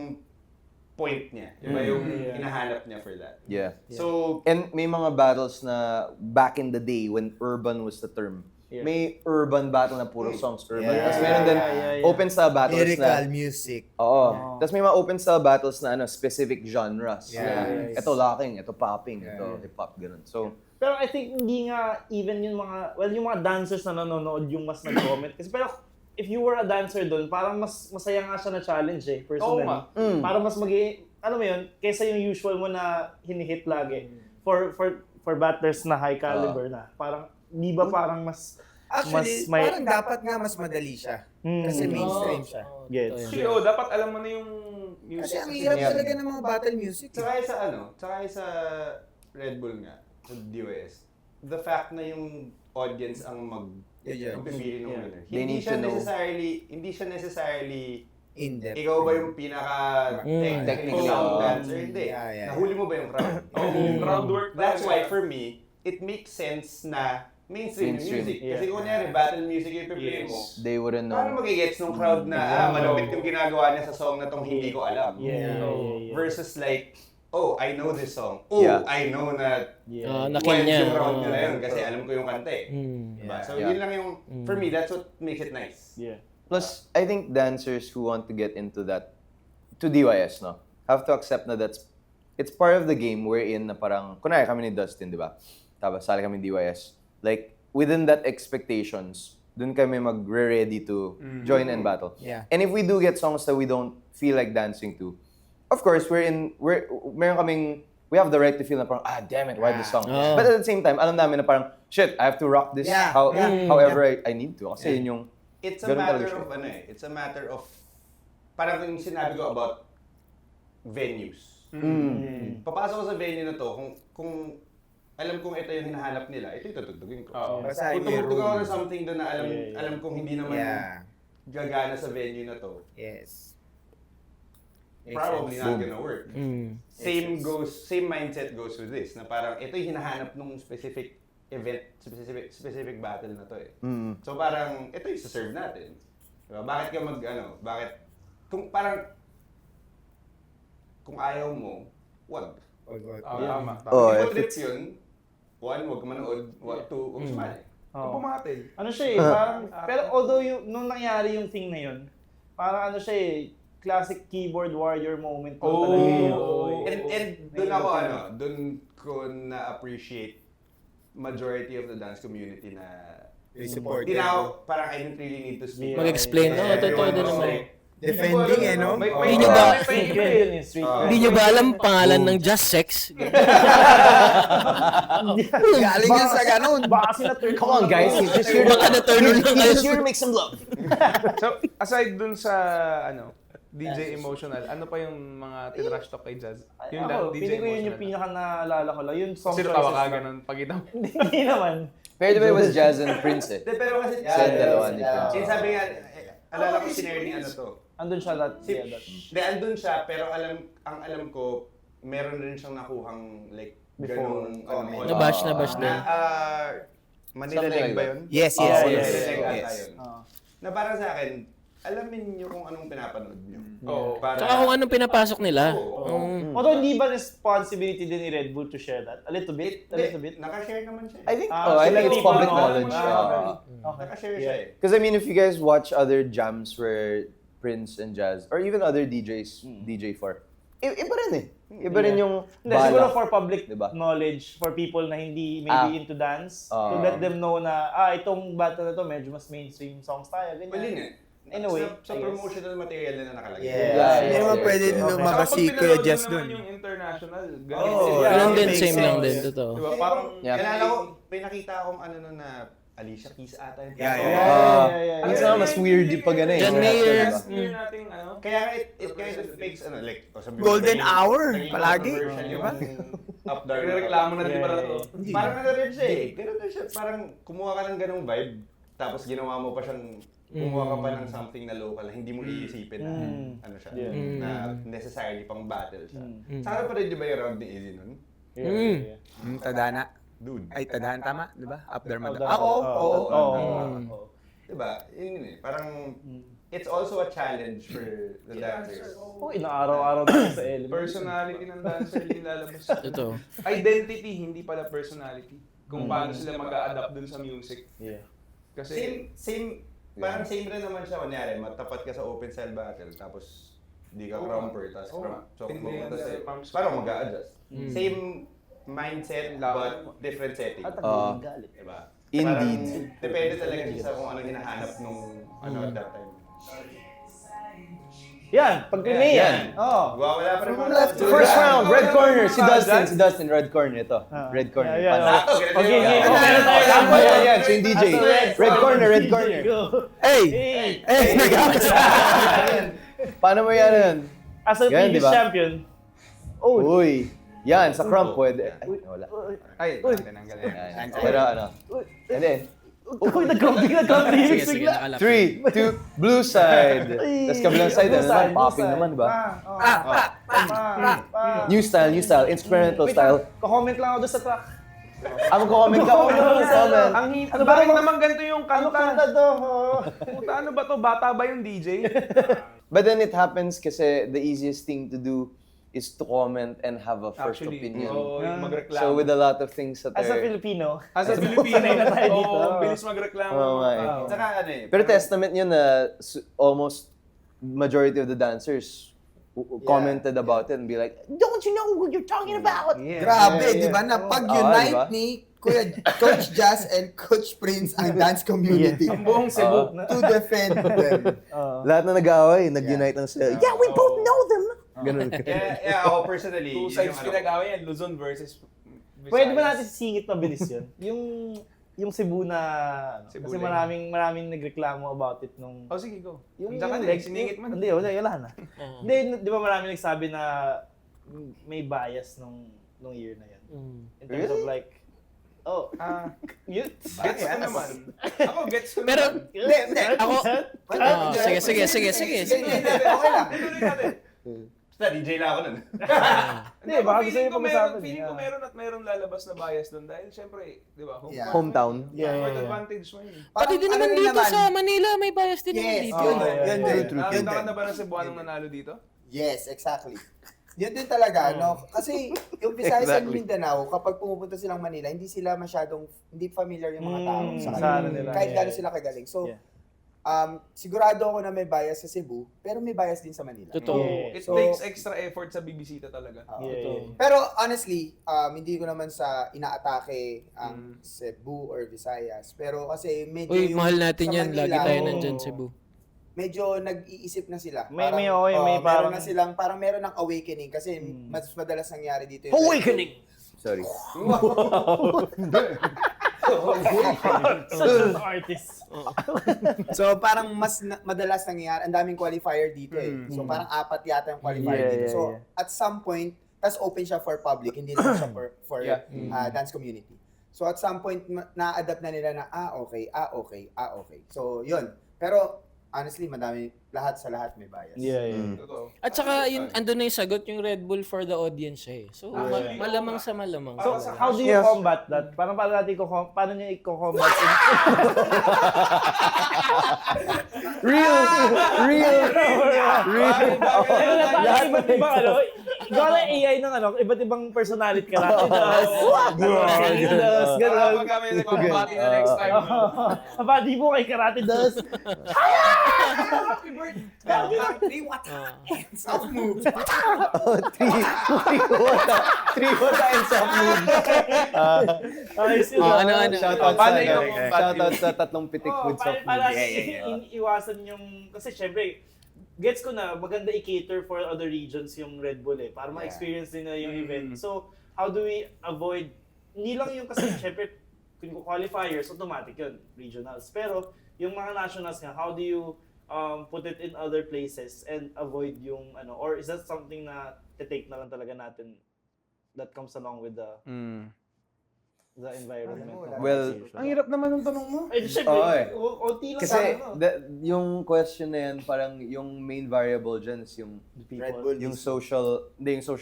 point niya. Iba yung hinahanap niya for that. Yeah. So, And may mga battles na back in the day when urban was the term. Yeah. May urban battle na puro songs urban. Yeah. Tapos meron din Yeah. open style battles Lyrical na... music. Oo. Tapos may mga open style battles na specific genres. Yeah. Na, ito locking, ito popping, ito hip-hop, ganun. So, Pero I think hindi nga even yung mga dancers na nanonood yung mas nag-comment. Kasi pero if you were a dancer doon, parang mas masaya nga siya na challenge eh, personally. Oo nga. Parang mas ano mo yun, kaysa yung usual mo na hinihit lagi. For battlers na high caliber na. Parang, di ba parang mas Actually, may- parang dapat nga mas madali siya. Kasi mainstream siya. Gets. Actually, dapat alam mo na yung music. Kasi ang hirap talaga ng mga battle music. tsaka sa Red Bull nga, sa DOS, the fact na yung audience ang Yeah. magpipili ng winner. They need to know. Hindi siya necessarily In-depth. ikaw ba yung pinaka-technical Technical. dancer? Hindi. Yeah. Nahuli mo ba yung crowd? Crowd work. That's why for me, it makes sense na mainstream music. Yeah. Kasi kunyari, battle music yung i-play mo. They wouldn't Paano know. magigets nung crowd na, malupit yung ginagawa niya sa song na tong hindi ko alam? Yeah. Versus like, oh, I know this song. Oh, Yeah. I know na Yeah. Nakin well, niya. yung crowd niya na yun kasi alam ko yung kanta eh. Diba? So Yeah. yun lang yung, for me, that's what makes it nice. Yeah. Plus, I think dancers who want to get into that, to DYS, no, have to accept na it's part of the game wherein na parang, kunwari kami ni Dustin, di ba? Tapos sali kami DYS. Like, within that expectations, dun kami mag-ready to join and battle. Yeah. And if we do get songs that we don't feel like dancing to, of course, meron kaming, we have the right to feel na parang, damn it, why this song? Oh. But at the same time, alam namin na parang, shit, I have to rock this Yeah. however I need to. Kasi yun yung, It's a Ganun matter talaga siya. of it's a matter of, parang yung sinabi ko about venues. Papasok ko sa venue na to, kung alam kong ito yung hinahanap nila, ito yung tutugtugin ko. Basahin Kung mo yung tumutugtog ako rules. ng something doon na alam kong hindi naman Yeah. gagana sa venue na to, Yes. probably not gonna work. Mm. Same mindset goes with this, na parang ito yung hinahanap nung specific event, specific battle na to eh. So parang, ito yung serve natin. Diba? Bakit ka kung ayaw mo, wag. Tama. oh, Kung if trip it's, yun, one, wag ka manood, two, huwag sumali. Pumatil. Ano siya eh, parang, pero although nung nangyari yung thing na yun, parang ano siya eh, classic keyboard warrior moment ko talaga yun. And dun ko na-appreciate majority of the dance community na They support hindi them. na ako, parang I didn't really need to speak. Mag-explain. Oo, totoo Everyone din was naman. like, Defending eh, no? Hindi nyo ba- Street cred yun eh, street cred. Hindi nyo ba alam pangalan ng Just Sex? Galing yun sa ganun. Baka sila-turn. come on guys, he's just here Baka na-turn on lang kayo. he's here to make some love. So, aside dun sa, DJ Emotional, ano pa yung mga tinrash talk kay Jazz? Yun lang, Ako, DJ pili ko yun yung Emotional. pinaka-naalala ko lang. Yung song Sino tawa ka ganun? Pagkita mo. Hindi naman. Pero diba it was Jazz and Prince eh. pero kasi, Sa dalawa ni Prince. sabi nga, alala ko si Nerdy to. Andun siya that. Si, Yeah, that. Hindi, andun siya, pero alam ko, meron rin siyang nakuhang, like, Before. ganung, Nabash din. Manila Something Leg like ba that. yun? Yes, yes, Manila yes, Leg ata yes. yun. Na para sa akin, alamin niyo kung anong pinapanood niyo. Oo. Para, Tsaka kung anong pinapasok nila. Oo. Although hindi ba responsibility din ni Red Bull to share that? A little bit? A little bit? Nakashare naman siya. I think, Ah, I think sila it's people, public no? knowledge. Okay. Nakashare siya eh. Because I mean, if you guys watch other jams where Prince and Jazz, or even other DJs, DJ for, iba rin eh. Iba rin yung Hindi, siguro bala. for public Diba? knowledge, for people na hindi maybe into dance, to let them know na, itong battle na to, medyo mas mainstream songs tayo. Ganyan. Well, yun eh. In a way, Sa I guess. promotional material na nakalagay. Yeah. Hindi naman pwede Okay. lumabas si Kuya Jazz naman dun. yung international. Oo. Ganun din, Makes same lang sense. din. Totoo. Diba? Parang, Yeah. Kailangan ko, may nakita akong na Alicia Keys ata yun. Yeah, Yeah. Ang sana mas weird yung pag ano eh. John Diba? Mayer. Year nating Kaya it kind of makes, like, sabi mo, Golden naging- hour, naging palagi. controversial yung Diba? up there. reklamo na di para to. Parang ano rin siya eh. Ganun rin siya. Parang kumuha ka ng ganung vibe, tapos ginawa mo pa siyang, kumuha ka pa ng something na local na hindi mo iisipin na ano siya, Yeah. na necessarily pang battle siya. Saka pa rin di ba yung round ni Izzy nun? Yeah. Tadhana. Dude. Ay, Tadhana tama, di ba? Up there, madam. Oo. Oo. Diba? Yun eh. Parang, it's also a challenge for the dancers. Oh, inaaraw-araw na sa element. Personality ng dancer yung lalabas. Totoo. Identity, hindi pala personality. Kung paano sila mag-a-adapt dun sa music. Yeah. Kasi, Parang same rin naman siya. Kunyari, matapat ka sa open cell battle, tapos di ka crumper, tapos so pumunta sa parang mag-a-adjust. Same mindset, but different setting. Galit. Diba? Indeed. Parang, depende talaga siya sa kung ano hinahanap nung at that time. Yan, pag May yan. Oo. Wala pa rin mga First round, red corner, si Dustin, red corner ito. Red corner. Yeah, yeah. Sakto, ganito Okay, yun. okay, meron tayo. Yan, so yung DJ. Red corner. Hey! Hey! Paano mo yan? As a Yan, previous diba? champion. Oh, Uy, yan, sa crump pwede. Ay, wala. ay, tinanggal yan. Yan. Pero ano, hindi. Sige, sige, bigla. nakalap. 3, 2, blue side. Tapos kabilang side, ano naman, popping naman, di ba? New style, instrumental style. Comment lang ako doon sa track. Mag-comment ka, comment. Bakit naman ganito yung Ano kanta? kanta to? Puta, ano ba to? Bata ba yung DJ? But then it happens kasi the easiest thing to do is to comment and have a first Actually, opinion. oo, yung magreklamo. So with a lot of things that As a are... Filipino. As a Filipino, Sanay na tayo dito. oo, bilis magreklamo. Oo nga eh. Tsaka ano eh. Pero testament yun na almost majority of the dancers commented about it and be like, don't you know what you're talking about? Grabe, di ba? Na pag-unite diba? ni Kuya Coach Jazz and Coach Prince ang dance community Ang buong Cebu. to defend them. Lahat na nag-away, nag-unite ng sila. Yeah, we both know them! Ganun. Yeah, ako personally. Two yun sides yung ano. pinag-away yan, Luzon versus Visayas. Pwede ba natin singit mabilis yun? Yung Cebu na... Cebu kasi lang. maraming nagreklamo about it nung... Oh, sige, go. Yung Diyan ka na, like, siningit mo na. Hindi, wala na. Hindi, di ba maraming nagsabi na may bias nung year na yun? In terms of like... Oh, yun? Gets ko naman. Ako, gets ko Pero, naman. Hindi. ako, sige. Okay lang. Tuloy natin. Basta DJ lang ako nun. Hindi, baka gusto niyo pag-usapan. Feeling ko meron at meron lalabas na bias doon dahil syempre, di ba, Yeah. Hometown. Comfort advantage mo yun. pati din naman dito sa Manila, may bias din naman Yes, dito. yun din. Yun din. Nakakita Yun ka din. na ba ng Cebuanong nanalo dito? Yes, exactly. Yun din talaga, no? Kasi yung Visayas and Mindanao, kapag pumupunta silang Manila, hindi sila masyadong, hindi familiar yung mga tao sa sa kanila. ano nila, Kahit yeah. gano'n sila kagaling. So, Yeah. sigurado ako na may bias sa Cebu, pero may bias din sa Manila. Totoo. Yeah. It So- takes extra effort sa bibisita talaga. Yeah. Pero honestly, hindi ko naman sa inaatake ang Cebu or Visayas. Pero kasi medyo Uy, mahal natin sa yan. Manila, Lagi tayo oo, nandyan, Cebu. medyo nag-iisip na sila. May meron parang- na silang, parang meron ng awakening kasi mas madalas nangyari dito. Sorry. Such an artist. So parang madalas nangyayari, ang daming qualifier dito eh. So parang 4 yata yung qualifier Yeah, dito. yeah, So yeah. at some point, tas open siya for public, hindi naman siya for dance community. So at some point, na-adapt na nila na, okay. So yun. Pero honestly, lahat sa lahat may bias. Yeah. Totoo. At saka, yun, andun na yung sagot, yung Red Bull for the audience siya eh. So, malamang sa malamang. So, how do you combat that? Paano niyo i-combat? Real. Lahat iba't ibang ano, gawa na AI ng ano, iba't ibang personality karate. Gano'n. Pag kami nagpapabati na next time. Abadi mo kay karate dos. Happy birthday! Soft move. 3 wata and soft move. Ayos yun. ano. Shoutout sa tatlong pitik with soft move. Para iwasan yung, kasi syempre, gets ko na maganda i-cater for other regions yung Red Bull eh, para ma-experience din na yung event. So, how do we avoid, hindi lang yung kasi syempre, kung qualifiers, automatic yun, regionals. Pero, yung mga nationals nga, how do you put it in other places and avoid yung ano, or is that something na take na lang talaga natin that comes along with the environment? Well, Ang hirap naman ng tanong mo. Eh, syempre, Oo eh. OT lang Kasi ano. yung question na yan, parang yung main variable dyan is yung Red Bull. yung social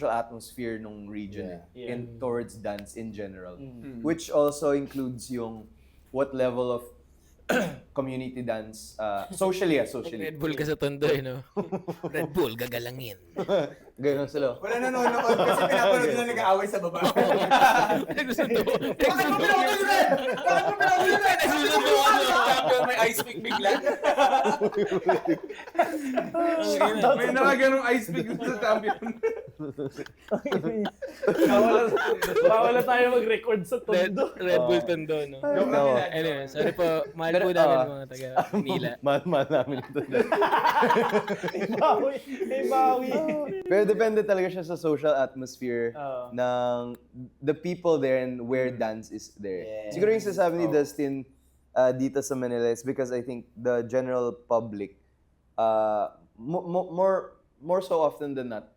atmosphere ng region Yeah. and towards dance in general, Mm. which also includes yung what level of community dance socially. Red Bull ka sa tondo eh, no? Red Bull, gagalangin. Gano'n sila. Wala nanonood kasi pinapanood na nag-aaway sa baba. Champion, may ice pick bigla. May nakaganong ice pick sa champion. Bawal na tayo mag-record sa tondo. Red Bull tondo, no? Anyway, sorry po. Mahal po namin mga taga Manila. Mahal namin ito. May bawi. Pero depende talaga siya sa social atmosphere Oo. ng the people there and where dance is there. Siguro yung sasabi ni Dustin dito sa Manila is because I think the general public, more so often than not,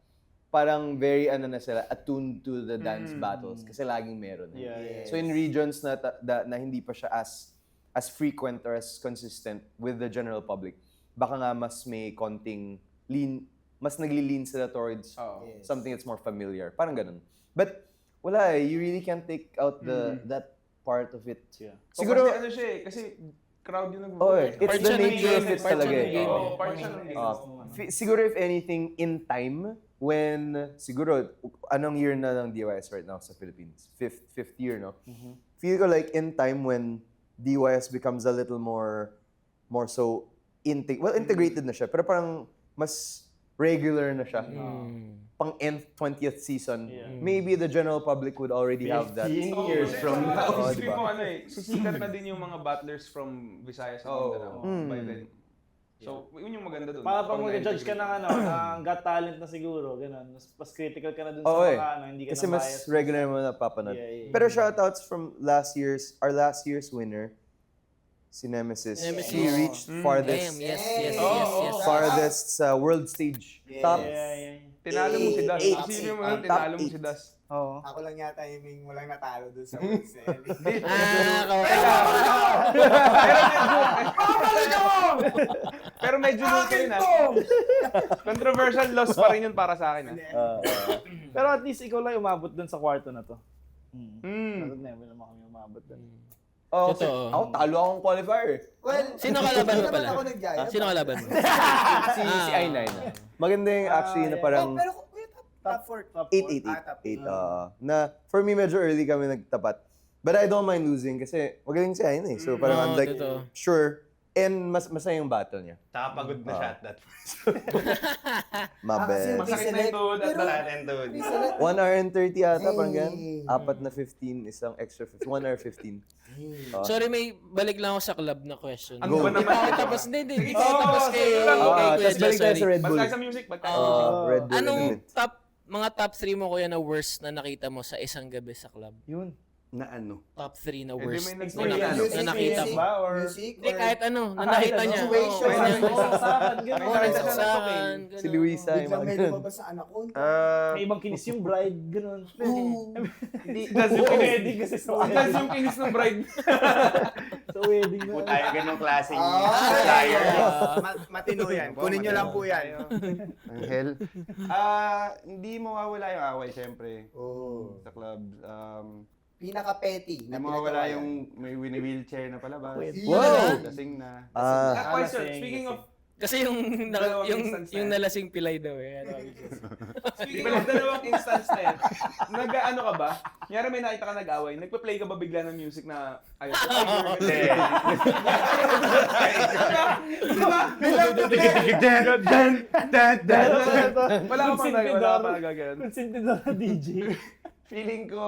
parang very na sila, attuned to the dance battles kasi laging meron. Yeah. So in regions na hindi pa siya as as frequent or as consistent with the general public, baka nga mas may konting mas nagli-lean sila towards Yes. something that's more familiar. Parang ganun. But wala eh, you really can't take out that part of it. Yeah. Siguro, Kasi ano siya eh, kasi crowd yung oh, nag-vote. it's Part the siya ng nature of game, it part siya talaga ng eh. game. Oo, part siya ng game. Siguro if anything, in time, when, siguro, anong year na ng DYS right now sa Philippines? Fifth year, no? Feel ko like in time when DYS becomes a little more so, integrated na siya, pero parang mas regular na siya. Pang 20th season, maybe the general public would already have that. 15 years from now. Oh, Isipin diba? mo ano eh, sisikat na din yung mga battlers from Visayas at Mindanao by then. So, yun yung maganda doon. Para pag mag-judge ka ng ng Got Talent na siguro, ganun. Mas critical ka na dun Oo sa eh. mga hindi ka Kasi na mas biased. regular mo na papanood. Yeah. Pero shoutouts from our last year's winner, si Nemesis. Nemesis. He reached farthest. Damn, yes. Farthest sa world stage. Yes. Top. Yeah. Tinalo mo si Das. Eight. Isipin mo Top yun, tinalo mo eight. si Das. Oo. Ako lang yata yung walang natalo doon sa Worlds. Pero medyo luto yun ah. Controversial loss pa rin yun para sa akin ah. Pero at least ikaw lang umabot dun sa kwarto na to. Mm. Never naman kami umabot dun. Oh, Totoo. ako talo akong qualifier. Well, Sino kalaban mo hindi pala? naman ako nagyaya. Sino kalaban mo? Si I9. Maganda yung actually na parang Oh, pero wait, top 4. Top 8-8-8. top eight. Na for me medyo early kami nagtapat. But I don't mind losing kasi magaling si Ayn eh. So parang I'm like, totoo. sure. And masaya yung battle niya. Tsaka pagod na siya at that Mabel. Masakit na yung tuhod at lahat. and dude. 1 hour and 30 ata, parang gan. 4 na 15, isang extra 15. 1 hour 15. Sorry, may balik lang ako sa club na question. Ano ba naman? Hindi tapos, hindi tayo tapos kay Kuya Tapos Jess, balik tayo sorry. sa Red Basta Bull. tayo sa music, basta tayo sa music. Red Bull. Anong Element. mga top 3 mo kuya na worst na nakita mo sa isang gabi sa club? Yun. Na ano? Top 3 na Hindi, worst may na, experience. na nakita mo. ba? Or Music? Hindi, or- kahit ano, na nakita niya. Situation. Oo, ganyan. Saksakan, Oo, gano'n. nagsaksakan, Si ganun. Luisa, yung Biglang mga may ganun. lumabas sa anak ko. May ibang kinis yung bride, gano'n. Das yung kinis. Wedding kasi sa Das wedding. yung kinis ng bride. Sa wedding na. Tayo ganong klaseng Ah, flyer. Matino yan. Kunin nyo lang po yan. Angel. Hindi mawawala yung away, syempre. Oh. Sa clubs. Pinaka-petty. Hindi mawawala yung may wheelchair na palabas. Wow! Lasing na. Question, speaking of Kasi yung Dalawang yung instance na yung yan. nalasing pilay daw eh. Ano, Speaking of dalawang instance na yan, nag-ano ka ba? Nyari may nakita ka nag-away, nagpa-play ka ba bigla ng music na ayaw ko? Hindi. Wala ka pang nagagawin. Konsentidor na DJ. Feeling ko,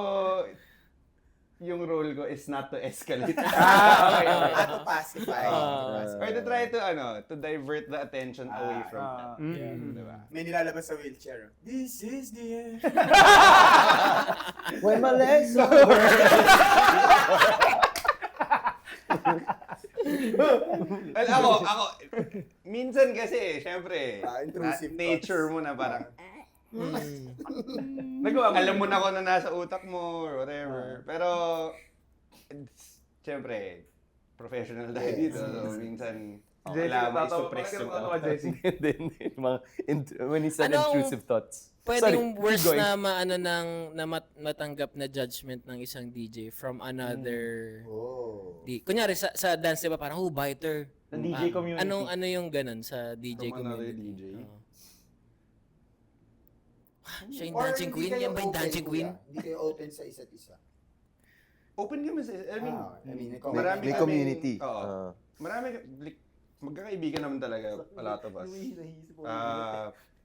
yung role ko is not to escalate. To pacify. Or to try to divert the attention away from that. Diba? May nilalabas sa wheelchair. This is the end. When my legs Well, ako, minsan kasi, syempre, Intrusive nature mo na parang, Nagawa mo. alam mo na kung ano nasa utak mo or whatever. Pero, syempre, professional tayo dito. So, minsan, kailangan mo i-suppress yung ano. When he said Anong- intrusive thoughts. Pwede Sorry, yung keep worst going. na maano na matanggap na judgment ng isang DJ from another Oh. Kunyari sa dance 'di ba parang biter. Sa DJ community. Ano yung ganun sa DJ From another community? DJ? Oo. Siya yung Or dancing hindi queen? kayo Yan ba yung open, dancing queen? kuya? Hindi kayo open sa isa't isa. Open kami sa, I mean, Marami May kaming- community. Oo. Marami, like, magkakaibigan naman talaga, a lot of us.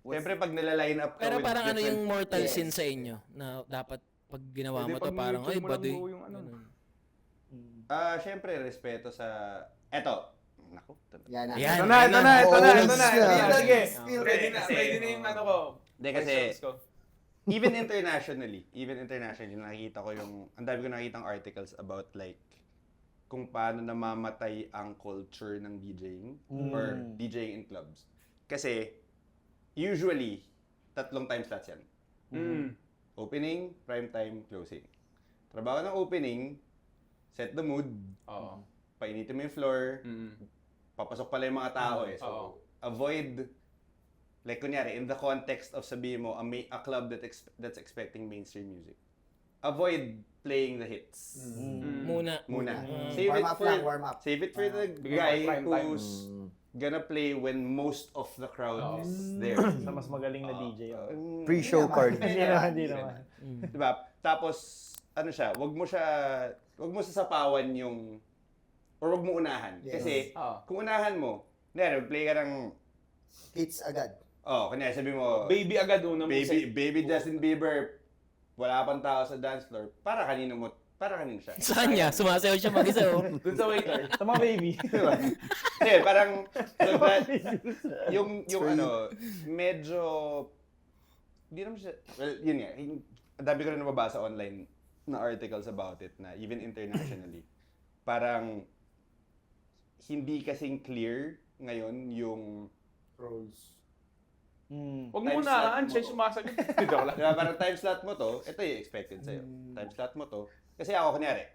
Siyempre, pag nila-line up ka Pero with parang ano different- yung mortal Yes. sin sa inyo na dapat pag ginawa Pwede mo to pag parang mutual ay mo lang baduy. buo yung ano. Ganun. Siyempre, respeto sa, eto, naku, Yan. Yan. Ito na. na. Sige. Spill. Ready na yung ano ko. Hindi kasi, questions ko. even internationally, nakikita ko yung, ang dami ko nakikitang articles about like, kung paano namamatay ang culture ng DJing or DJing in clubs. Kasi, usually, 3 time slots yan. Opening, prime time, closing. Trabaho ng opening, set the mood. Oo. painitin mo yung floor, papasok pala yung mga tao eh. So, Oo. avoid, like kunyari, in the context of sabihin mo, a club that's expecting mainstream music, avoid playing the hits. Muna. Save Warm it up for, lang, warm up. Save it for the Bigay mo guy prime time. who's gonna play when most of the crowd is there. Sa mas magaling na DJ. Pre-show party. Hindi naman. Diba? Tapos, ano siya, wag mo sasapawan yung, or wag mo unahan. Yes. Kasi, kung unahan mo, play ka ng, Hits agad. kunyari sabi mo, Baby agad una mo. baby Justin Bieber, wala pang tao sa dance floor, para kanino siya. Sa kanya, sumasayaw siya mag-isa. Oh. Dun sa waiter. Sa mga baby. Diba? Hindi, parang, so that, yung ano, medyo, hindi naman siya, well, yun nga, ang dami ko rin nababasa online na articles about it, na even internationally, parang, hindi kasing clear ngayon yung Roles. Huwag mo Time na, slot siya mo. sumasagot. Joke lang. Diba, parang time slot mo to, ito yung expected sa'yo. Time slot mo to. Kasi ako, kunyari,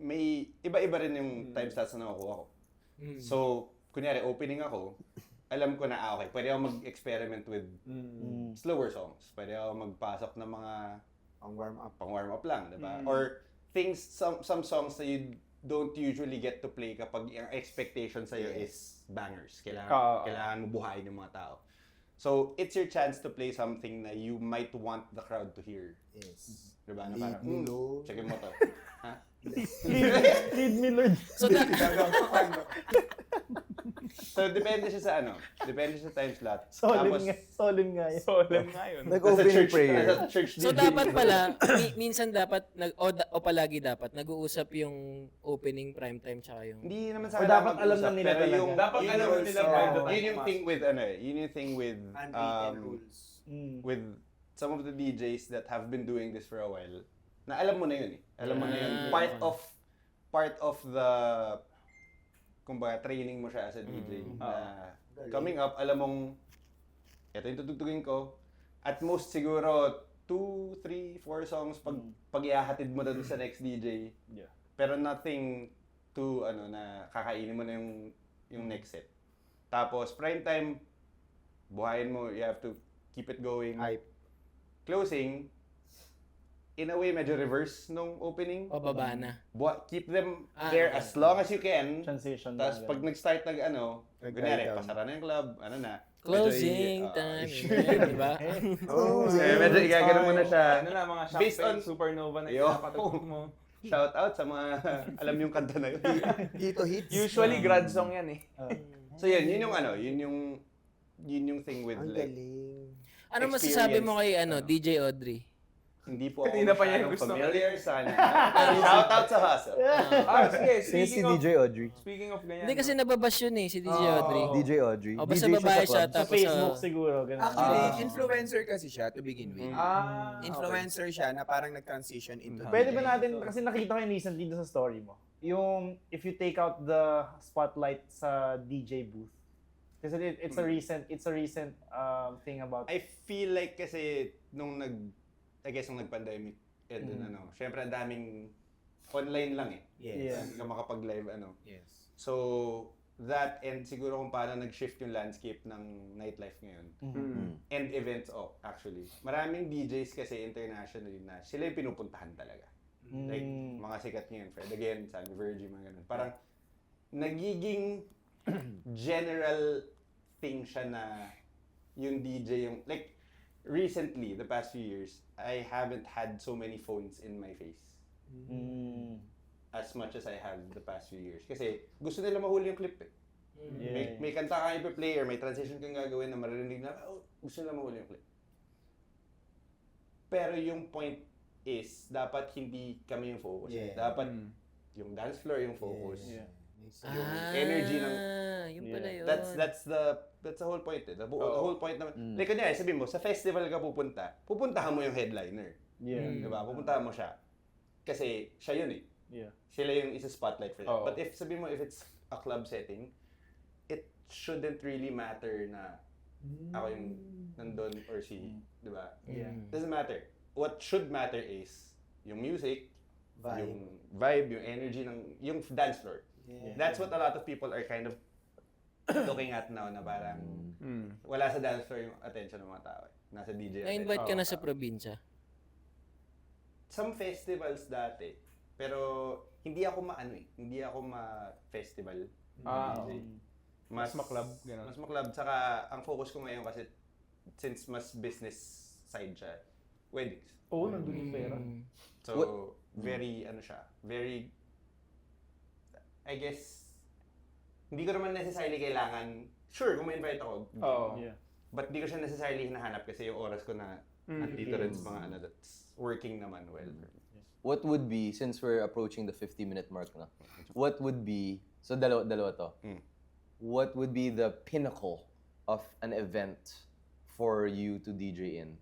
may iba-iba rin yung time slots na nakukuha ko. So, kunyari, opening ako, alam ko na, okay, pwede ako mag-experiment with slower songs. Pwede ako magpasok ng mga Ang warm up. pang-warm up lang, diba? Or things, some songs that you don't usually get to play kapag yung expectation sa'yo is bangers. Kailangan mo buhayin yung mga tao. So, it's your chance to play something na you might want the crowd to hear. Yes. Diba? Na Lead parang, me, Lord. checkin mo to. Ha? Lead me, Lord. So, that, So, depende siya sa ano. Depende siya sa time slot. Solemn nga yun. Solemn nga yun. Nag-opening prayer. Nasa church so DJ. dapat pala, minsan dapat, o palagi dapat, nag-uusap yung opening primetime tsaka yung... Hindi naman sa O dapat alam na nila pero talaga. yung, Dapat yun alam yung- nila by the time Yun yung pass. thing with, ano eh, yun yung thing with, Unwritten rules. with some of the DJs that have been doing this for a while, na alam mo na yun eh. Alam mo na yun. Part of the, kumbaga, training mo siya as a DJ. Na coming up, alam mong, eto yung tutugtugin ko. At most siguro, 2, 3, 4 songs pag ihahatid mo na dun sa next DJ. Yeah. Pero nothing to, na kakainin mo na yung next set. Tapos, prime time, buhayin mo, you have to keep it going. Hype. Closing, in a way, medyo reverse nung opening. O baba na. Keep them there as long as you can. Transition. Tapos pag nag-start kunyari, down. pasara na yung club, Closing medyo time. Di ba? Oh, medyo igagano mo na siya. Ano na, mga Based Based on- supernova na Yo. pinapatugtog mo. Shout out sa mga alam yung kanta na yun. Dito hits. Usually, grad song yan eh. So yun yung thing with Ang like, galing. Ano masasabi mo kay Experience. DJ Audrey? hindi po ako Kanina pa niya masyadong gusto. familiar sa kanya. Shout out sa hustle. Sige, Sino si speaking of, DJ Audrey? speaking of ganyan. Hindi kasi nababash yun eh, si DJ Audrey. DJ Audrey. O basta DJ babae siya, sa clubs. Sa tapos Facebook siguro. Ganun. Actually, influencer kasi siya to begin with. Okay. Influencer siya na parang nag-transition into Pwede DJ. ba natin, kasi nakita ko yung recently dito sa story mo, yung if you take out the spotlight sa DJ booth, kasi it's a recent thing about I feel like kasi nung nag-pandemic, syempre ang daming online lang eh. Yes. Hindi ka makapag-live Yes. So, that and siguro kung paano nag-shift yung landscape ng nightlife ngayon. And events, actually. Maraming DJs kasi internationally na sila yung pinupuntahan talaga. Like, mga sikat ngayon, Fred again, San Virgin, mga ganun. Parang, nagiging general thing siya na yung DJ yung, like, recently, the past few years, I haven't had so many phones in my face as much as I have the past few years. Kasi gusto nila mahuli yung clip eh. May kanta kang ipa-play or may transition kang gagawin na maririnig na, gusto nila mahuli yung clip. Pero yung point is, dapat hindi kami yung focus. Yeah. Dapat yung dance floor yung focus. Yeah. Yung energy ng... Yun pala yun. That's the whole point eh. The whole point naman. Like kunyari, sabihin mo, sa festival ka pupuntahan mo yung headliner. Yeah. Diba? Pupuntahan mo siya. Kasi siya yun eh. Yeah. Sila yung isa-spotlight for that. Oo. But if sabihin mo, if it's a club setting, it shouldn't really matter na ako yung nandun or si, diba? Yeah. Doesn't matter. What should matter is yung music, Vibe. yung vibe, yung energy ng, yung dance floor. That's what a lot of people are kind of looking at now, na parang wala sa dance floor yung attention ng mga tao. Nasa DJ Na-invite ka attention. na sa probinsya. Some festivals dati, pero hindi ako hindi ako ma-festival. DJ. Mas ma-club, ganun. Mas ma-club. Saka ang focus ko ngayon kasi since mas business side siya, weddings. Oo, nandun yung pera. So, very, very, I guess, hindi ko naman necessarily kailangan, sure, kung may invite ako, Oo. Yeah. but di ko siya necessarily hinahanap kasi yung oras ko na nandito rin sa mga that's working naman well. What would be, since we're approaching the 50-minute mark na, what would be, so dalawa to, what would be the pinnacle of an event for you to DJ in?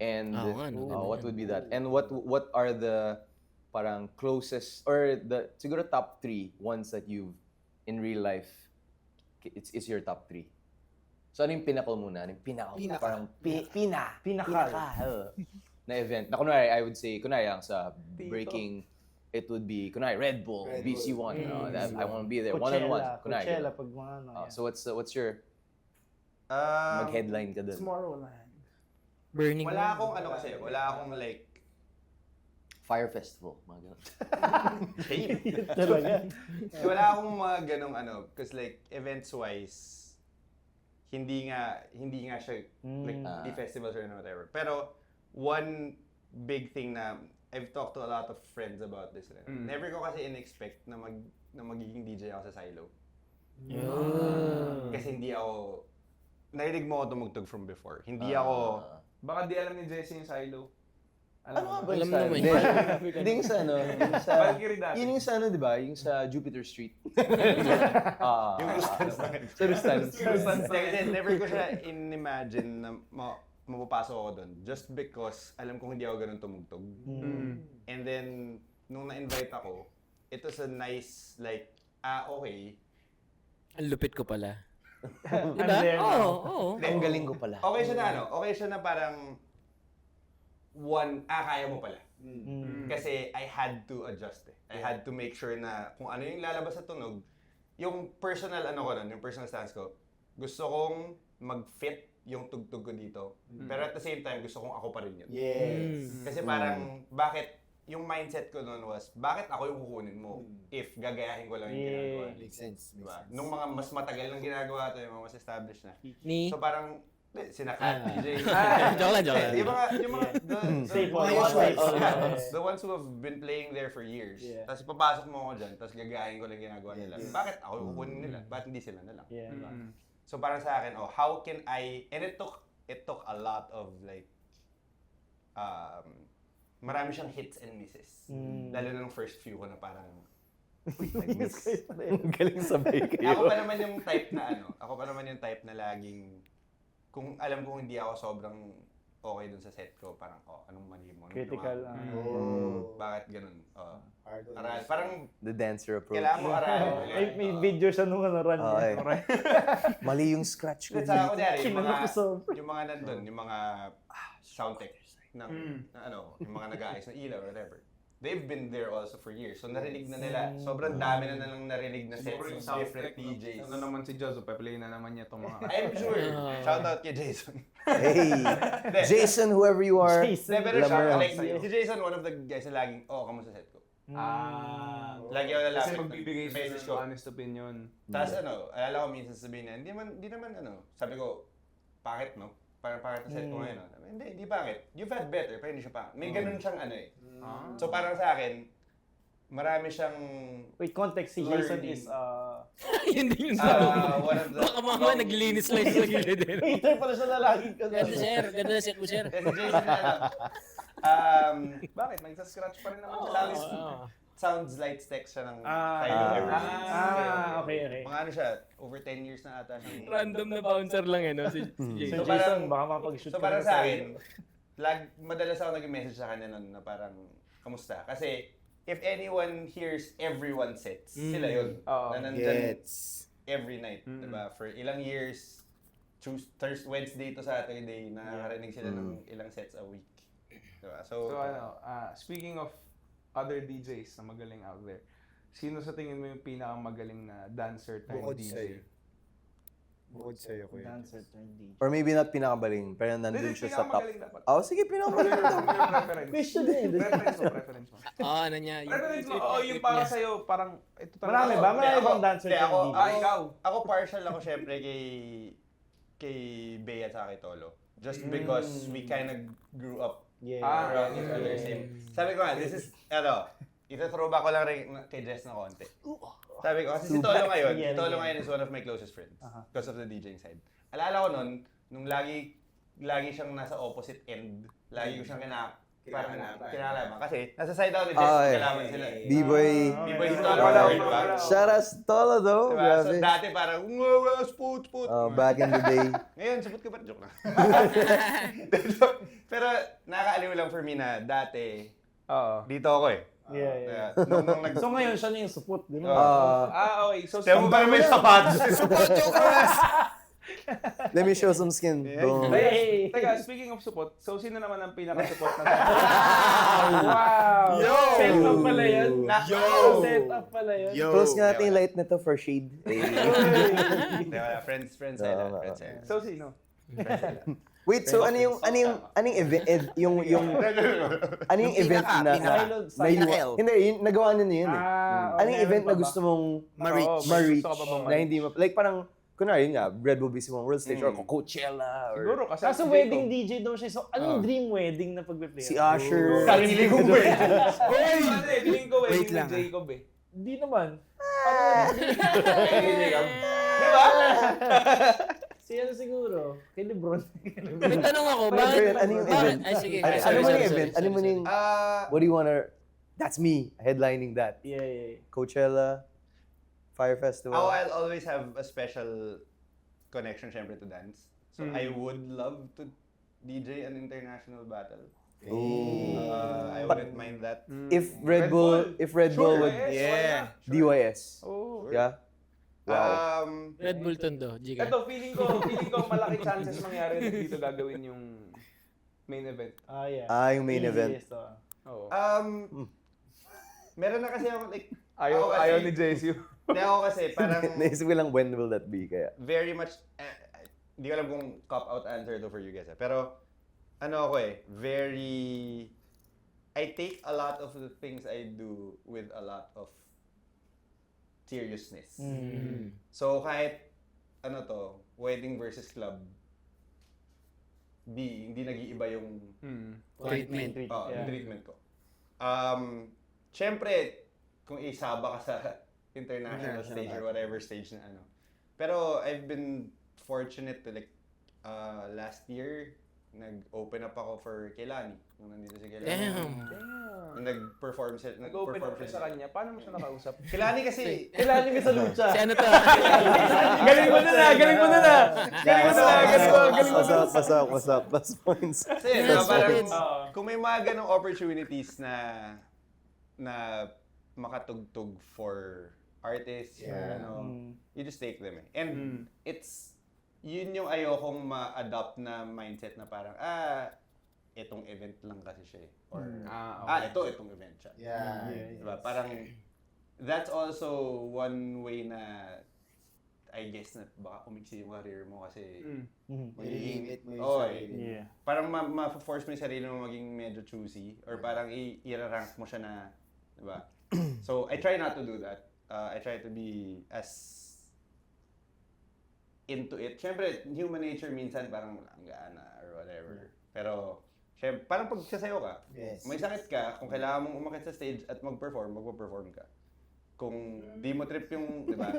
And what would be that? And what are the parang closest, or the, siguro top 3 ones that you've, in real life, it's your top 3? So ano yung pinnacle muna? Ano yung pinnacle? Pinaka. Parang Pinakal. na event. Na kunwari, I would say, kunwari ang sa breaking, it would be, kunwari, Red Bull, Red Bull. BC1, that, I want to be there, one-on-one. Kunwari. Coachella, pag mga ano. So what's your, Um, mag-headline ka dun? Tomorrowland. Burning wala Man. akong wala akong like, Fire Festival, mga ganun. Talaga. wala akong mga ganong because like, events-wise, hindi nga siya, like, the festivals or whatever. Pero, one big thing na, I've talked to a lot of friends about this. Never ko kasi in-expect na magiging DJ ako sa Silo. Kasi hindi ako, narinig mo ako tumugtog from before. Hindi ako, Baka di alam ni Jesse yung Silo. Ano nga ba Alam yung sa, naman hindi, yun. hindi yung sa ano, yung sa, Valkyrie dati. yun yung sa ano, di ba? Yung sa Jupiter Street. yung Rustans na yun. Sa Rustans. Kasi never ko siya in-imagine na mapapasok ako doon. Just because alam kong hindi ako ganun tumugtog. And then, nung na-invite ako, it was a nice, like, okay. Ang lupit ko pala. I'm Diba? there now. Oo. Ang galing ko pala. Okay siya na okay siya na parang kaya mo pala. Kasi I had to adjust I had to make sure na kung ano yung lalabas sa tunog, yung personal yung personal stance ko, gusto kong mag-fit yung tugtog ko dito. Pero at the same time, gusto kong ako pa rin yun. Yes. Kasi parang, yung mindset ko noon was, bakit ako yung kukunin mo if gagayahin ko lang yung ginagawa? Makes sense. Diba? Nung mga mas matagal nang ginagawa ito, yung mga mas established na. Ni? So parang, sinakat, DJ. Joke lang. Yung mga, Staple. the ones who have been playing there for years. Yeah. Tapos papasok mo ako dyan, tapos gagayahin ko lang ginagawa nila. Bakit ako yung kukunin nila? Bakit hindi sila na lang? Yeah. So parang sa akin, how can I, and it took a lot of like, marami siyang hits and misses. Lalo na nung first few ko na parang, nag-miss. Galing sabay kayo. Ako pa naman yung type na laging, kung alam kong hindi ako sobrang okay dun sa set ko, parang, anong mali mo? Anong Critical. bakit ganun? Hard on Aral. us. Parang, The dancer approach. kailangan mo aralin. May video siya nung run niya. Okay. Mali yung scratch ko. At saka ko dyan, yung mga nandun, yung mga sound tech, yung mga nag-aayos ng ilaw or whatever. They've been there also for years. So narinig na nila, sobrang dami na nilang narinig na sets Siguro yung ng sound different tech, DJs. Ano naman si Jozo, pa-play na naman niya itong mga... I'm sure. Shout out kay Jason. Hey, Jason, whoever you are. Jason. Pero shout out, like, sa'yo. si Jason, one of the guys na laging, kamusta set ko? Lagi ako Kasi lalapit. magbibigay siya message ng honest opinion. Tapos alala ko minsan sabihin niya, hindi naman sabi ko, bakit no? Parang set ko ngayon. Hindi bakit. You've had better, pero hindi siya pangit. May ganun siyang So parang sa akin, marami siyang Wait, context. Si Jason Learning. is Hindi yun one of the... Baka mama naglilinis lang sa gilid. waiter pala siya na laging Ganda sir, ganda na set mo sir. Kasi Jason Bakit? Nagsa-scratch pa rin naman siya. Lalo sounds light text siya ng Tyler Everett. Okay. Mga siya, over 10 years na ata siya. Random na bouncer lang si Si Jason. So, Jason, parang- baka mapag-shoot So ka parang na sa akin, madalas ako nag-message sa kanya nun na parang, kamusta? Kasi, if anyone hears everyone sets, sila yun. Na nandyan Gets. every night, diba? For ilang years, Thursday, Wednesday to Saturday, nakakarinig sila ng ilang sets a week. Diba? So speaking of other DJs na magaling out there, sino sa tingin mo yung pinakamagaling na dancer turned Bukod DJ? sa'yo. Bukod sa'yo, Kuya. Dancer turned DJ. Or maybe not pinakabaling, pero nandun Hindi, siya sa top. pinakamagaling dapat. Oh, sige, pinakabaling. Preference. Question eh. Preference mo. ano niya. Preference mo, Oo, yung para sa'yo, parang ito talaga. Marami ba? Marami Ako- bang dancer hindi, turned ako- DJ? Ikaw. Ako partial ako syempre kay Bea at kay Tolo. Just because we kind of grew up Yeah. around each other. Same. Sabi ko nga, this is, ito-throwback ko lang rin kay Jess na konti. Sabi ko, kasi si Tolo ngayon, Yeah, si Tolo yeah. ngayon is one of my closest friends because of the DJing side. Alala ko nun, nung lagi siyang nasa opposite end, lagi ko siyang kinalaban. Kasi nasa side out ni Jess, Ay. kinalaban sila. B-boy. B-boy si Tolo, Wala, di ba? wala. Shout out sa Tolo, though. Diba? So, Grabe. dati parang, sput. Back in the day. Ngayon, sabot ka ba? Joke lang. Pero nakakaaliw lang for me na dati, Oo. dito ako eh. Yeah, Kaya, yeah. nung nag... So ngayon, siya na yung supot, di ba? Okay. So, Tiyan mo ba may sapatos? Let me show some skin. Boom. Hey! Teka, speaking of support, so sino naman ang pinaka-support na Wow! Yo! Set up pala yun. Yo! Set up pala yun. Close nga natin yung light nito for shade. Friends Oo, sila. oo. Friends sila. So, sino? Wait, so ano yung event yung ano yung event na hindi yun, nagawa niyo na yun eh. Ano yung event na gusto mong ma-reach Gusto ka pa bang na hindi like parang kunwari yun nga Red Bull Business World Stage or Coachella or Siguro kasi. Kaso wedding DJ daw siya. So, anong dream wedding na pagpe-play? si Usher. Sarili kong wedding. Kasi, feeling ko Wait wedding lang, ni Jacob eh. Hindi naman. Di ba? Si ano siguro? Kay Lebron. May tanong ako, Pero bakit? ano yung bakit- event? Ay, sige. Ano Sorry, mo sorry, yung sorry, event? Ano mo sorry, yung Ah, what do you wanna that's me headlining that. Yeah. Coachella, Fire Festival. I'll always have a special connection syempre to dance. So I would love to DJ an international battle. I wouldn't mind that. If Red Bull would Yeah. DYS. Oh. Yeah. Wow. Red Bull Tondo, Giga. Ito, feeling ko malaki chances mangyari na dito gagawin yung main event. Yeah. Yung main event. Easiest, oh. Oo. Meron na kasi ako like Ayaw ni JSU. Hindi ako kasi parang Naisip ko lang when will that be kaya. very much hindi ko alam kung cop-out answer to for you guys. Pero ano ako I take a lot of the things I do with a lot of seriousness. So kahit wedding versus club, hindi nag-iiba yung Treatment. yung treatment ko. Syempre, kung isaba ka sa international stage or whatever stage na Pero I've been fortunate to last year, nag-open up ako for Kehlani. Nung nandito si Kehlani. Damn. Nung nag-perform siya. Nag-open up siya sa kanya. Paano mo siya nakausap? Kehlani kasi, Kailangan niyo sa lucha. Si ano to? Galing mo na! Galing mo na! What's up? Plus points. kasi Yes, parang, yes. kung may mga ganong opportunities na makatugtog for artists or you just take them eh. And yun yung ayokong ma-adopt na mindset na parang, itong event lang kasi siya eh. Or, itong event siya. Yeah. Diba? Parang, that's also one way na, I guess na baka umiksi yung career mo kasi, Limit mo yung Oh, sarili. Yeah. parang ma-force mo yung sarili mo maging medyo choosy or parang i-rank mo siya na, diba? So, I try not to do that. I try to be as into it. Siyempre, human nature minsan parang ang gaana or whatever. Pero, siyempre, parang pag sasayaw ka, Yes. may sakit ka, kung kailangan mong umakit sa stage at magpo-perform ka. Kung di mo trip yung, di ba?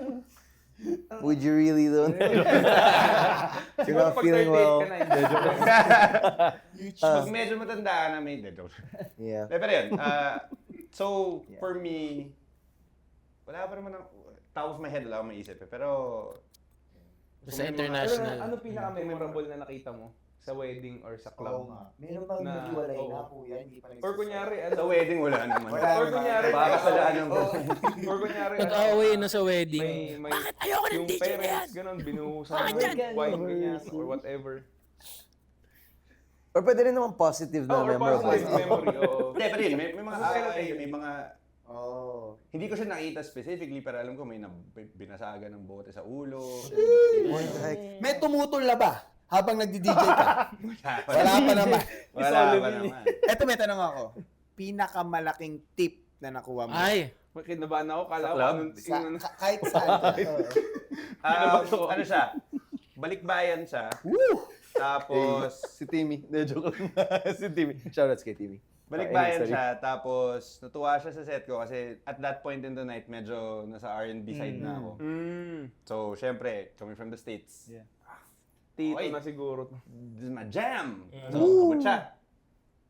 Would you really though? You're not Pag feeling 38 well. ka na, hindi. Pag medyo matanda ka na, may dead. Yeah. Pero yun, so, for me, wala pa naman top of my head, wala akong maisip eh. Pero, Sa Pero international. ano pinaka-memorable na nakita mo? Sa wedding or sa Oo club? nga. Meron bang Na- naghiwalay oo. na, kuya? Hindi pa Or kunyari, sa wedding, wala naman. Wala Or naman. kunyari, Baka salaan ng or kunyari, Nag-away na sa wedding. may, Bakit ayoko ng yung DJ na yan? parents, ganun, binuhusan Bakit ng yan? wine, ganyan, or whatever. Or pwede rin naman positive na Or memorable. positive memory, oo. Hindi, pero yun, may mga away, may mga Oh. Hindi ko siya nakita specifically, pero alam ko may binasagan ng bote sa ulo. May tumutol na ba habang nagdi-DJ ka? Wala pa naman. Wala pa naman. Eto, may tanong ako. Pinakamalaking tip na nakuha mo? Ay, Kinabahan ako, kala ko club? Kahit saan. Ano siya? Balikbayan siya. Tapos, Si Timmy. De, joke lang. Si Timmy. Shoutouts kay Timmy. balikbayan siya. Tapos, natuwa siya sa set ko kasi at that point in the night, medyo nasa R&B side na ako. So, syempre, coming from the States. Yeah. Tito Okay. na siguro. This is my jam! So, abot siya.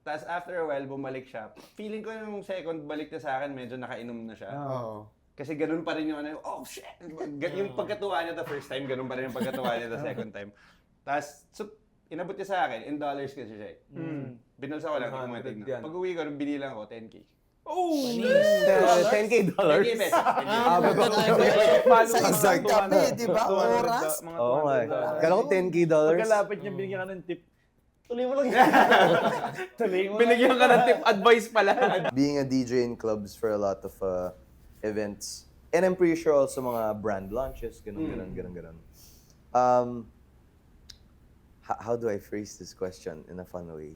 Tapos after a while, bumalik siya. Feeling ko yung second balik niya sa akin, medyo nakainom na siya. Oo. Kasi ganun pa rin yung ano, oh shit! Yung pagkatuwa niya the first time, ganun pa rin yung pagkatuwa niya the second time. Tapos, so, inabot niya sa akin, in dollars kasi siya eh. Binulsa ko lang, 100 kumatig yan. na. Pag uwi ko, binilang ko, 10K. Oh! 10K dollars. 10K pesos. 10K Sa isang gabi, di ba? Oras? Oo nga. Kala ko 10K dollars. Pagkalapit niya, binigyan ka ng tip. Tuloy mo lang yan. Tuloy mo Binigyan ka ng tip advice pala. Being a DJ in clubs for a lot of events. And I'm pretty sure also mga brand launches, ganun. How do I phrase this question in a fun way?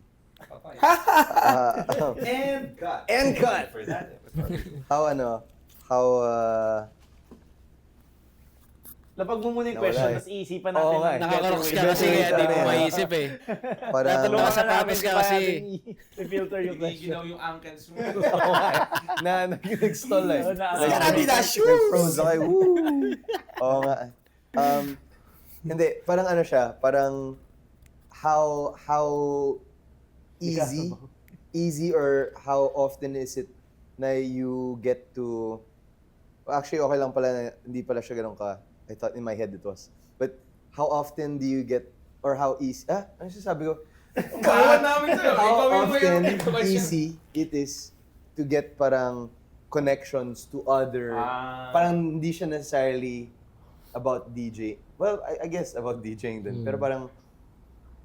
And cut. And cut! For that. Lapag mo muna yung Nawala question, eh. tapos iisipan Oo natin. nga eh. yung nakakarocks better ka way. kasi Better kaya di way. mo maisip eh. Parang, Natulungan Nasa ka namin patas ka pa kasi. natin i-filter yung question. Ginaw yung ankles mo. nag-stall eh. Oo, na- Sinabi na shoes! Nag-froze ako. Woo! Oo nga. Hindi, parang ano siya, parang how easy or how often is it na you get to, actually okay lang pala na hindi pala siya ganun ka, I thought in my head it was, but how often do you get, or how easy, ano sasabi ko? Kawan namin sa'yo. How Ikaw yung often may question. easy it is to get parang connections to other, parang hindi siya necessarily about DJ. Well, I guess about DJing din, pero parang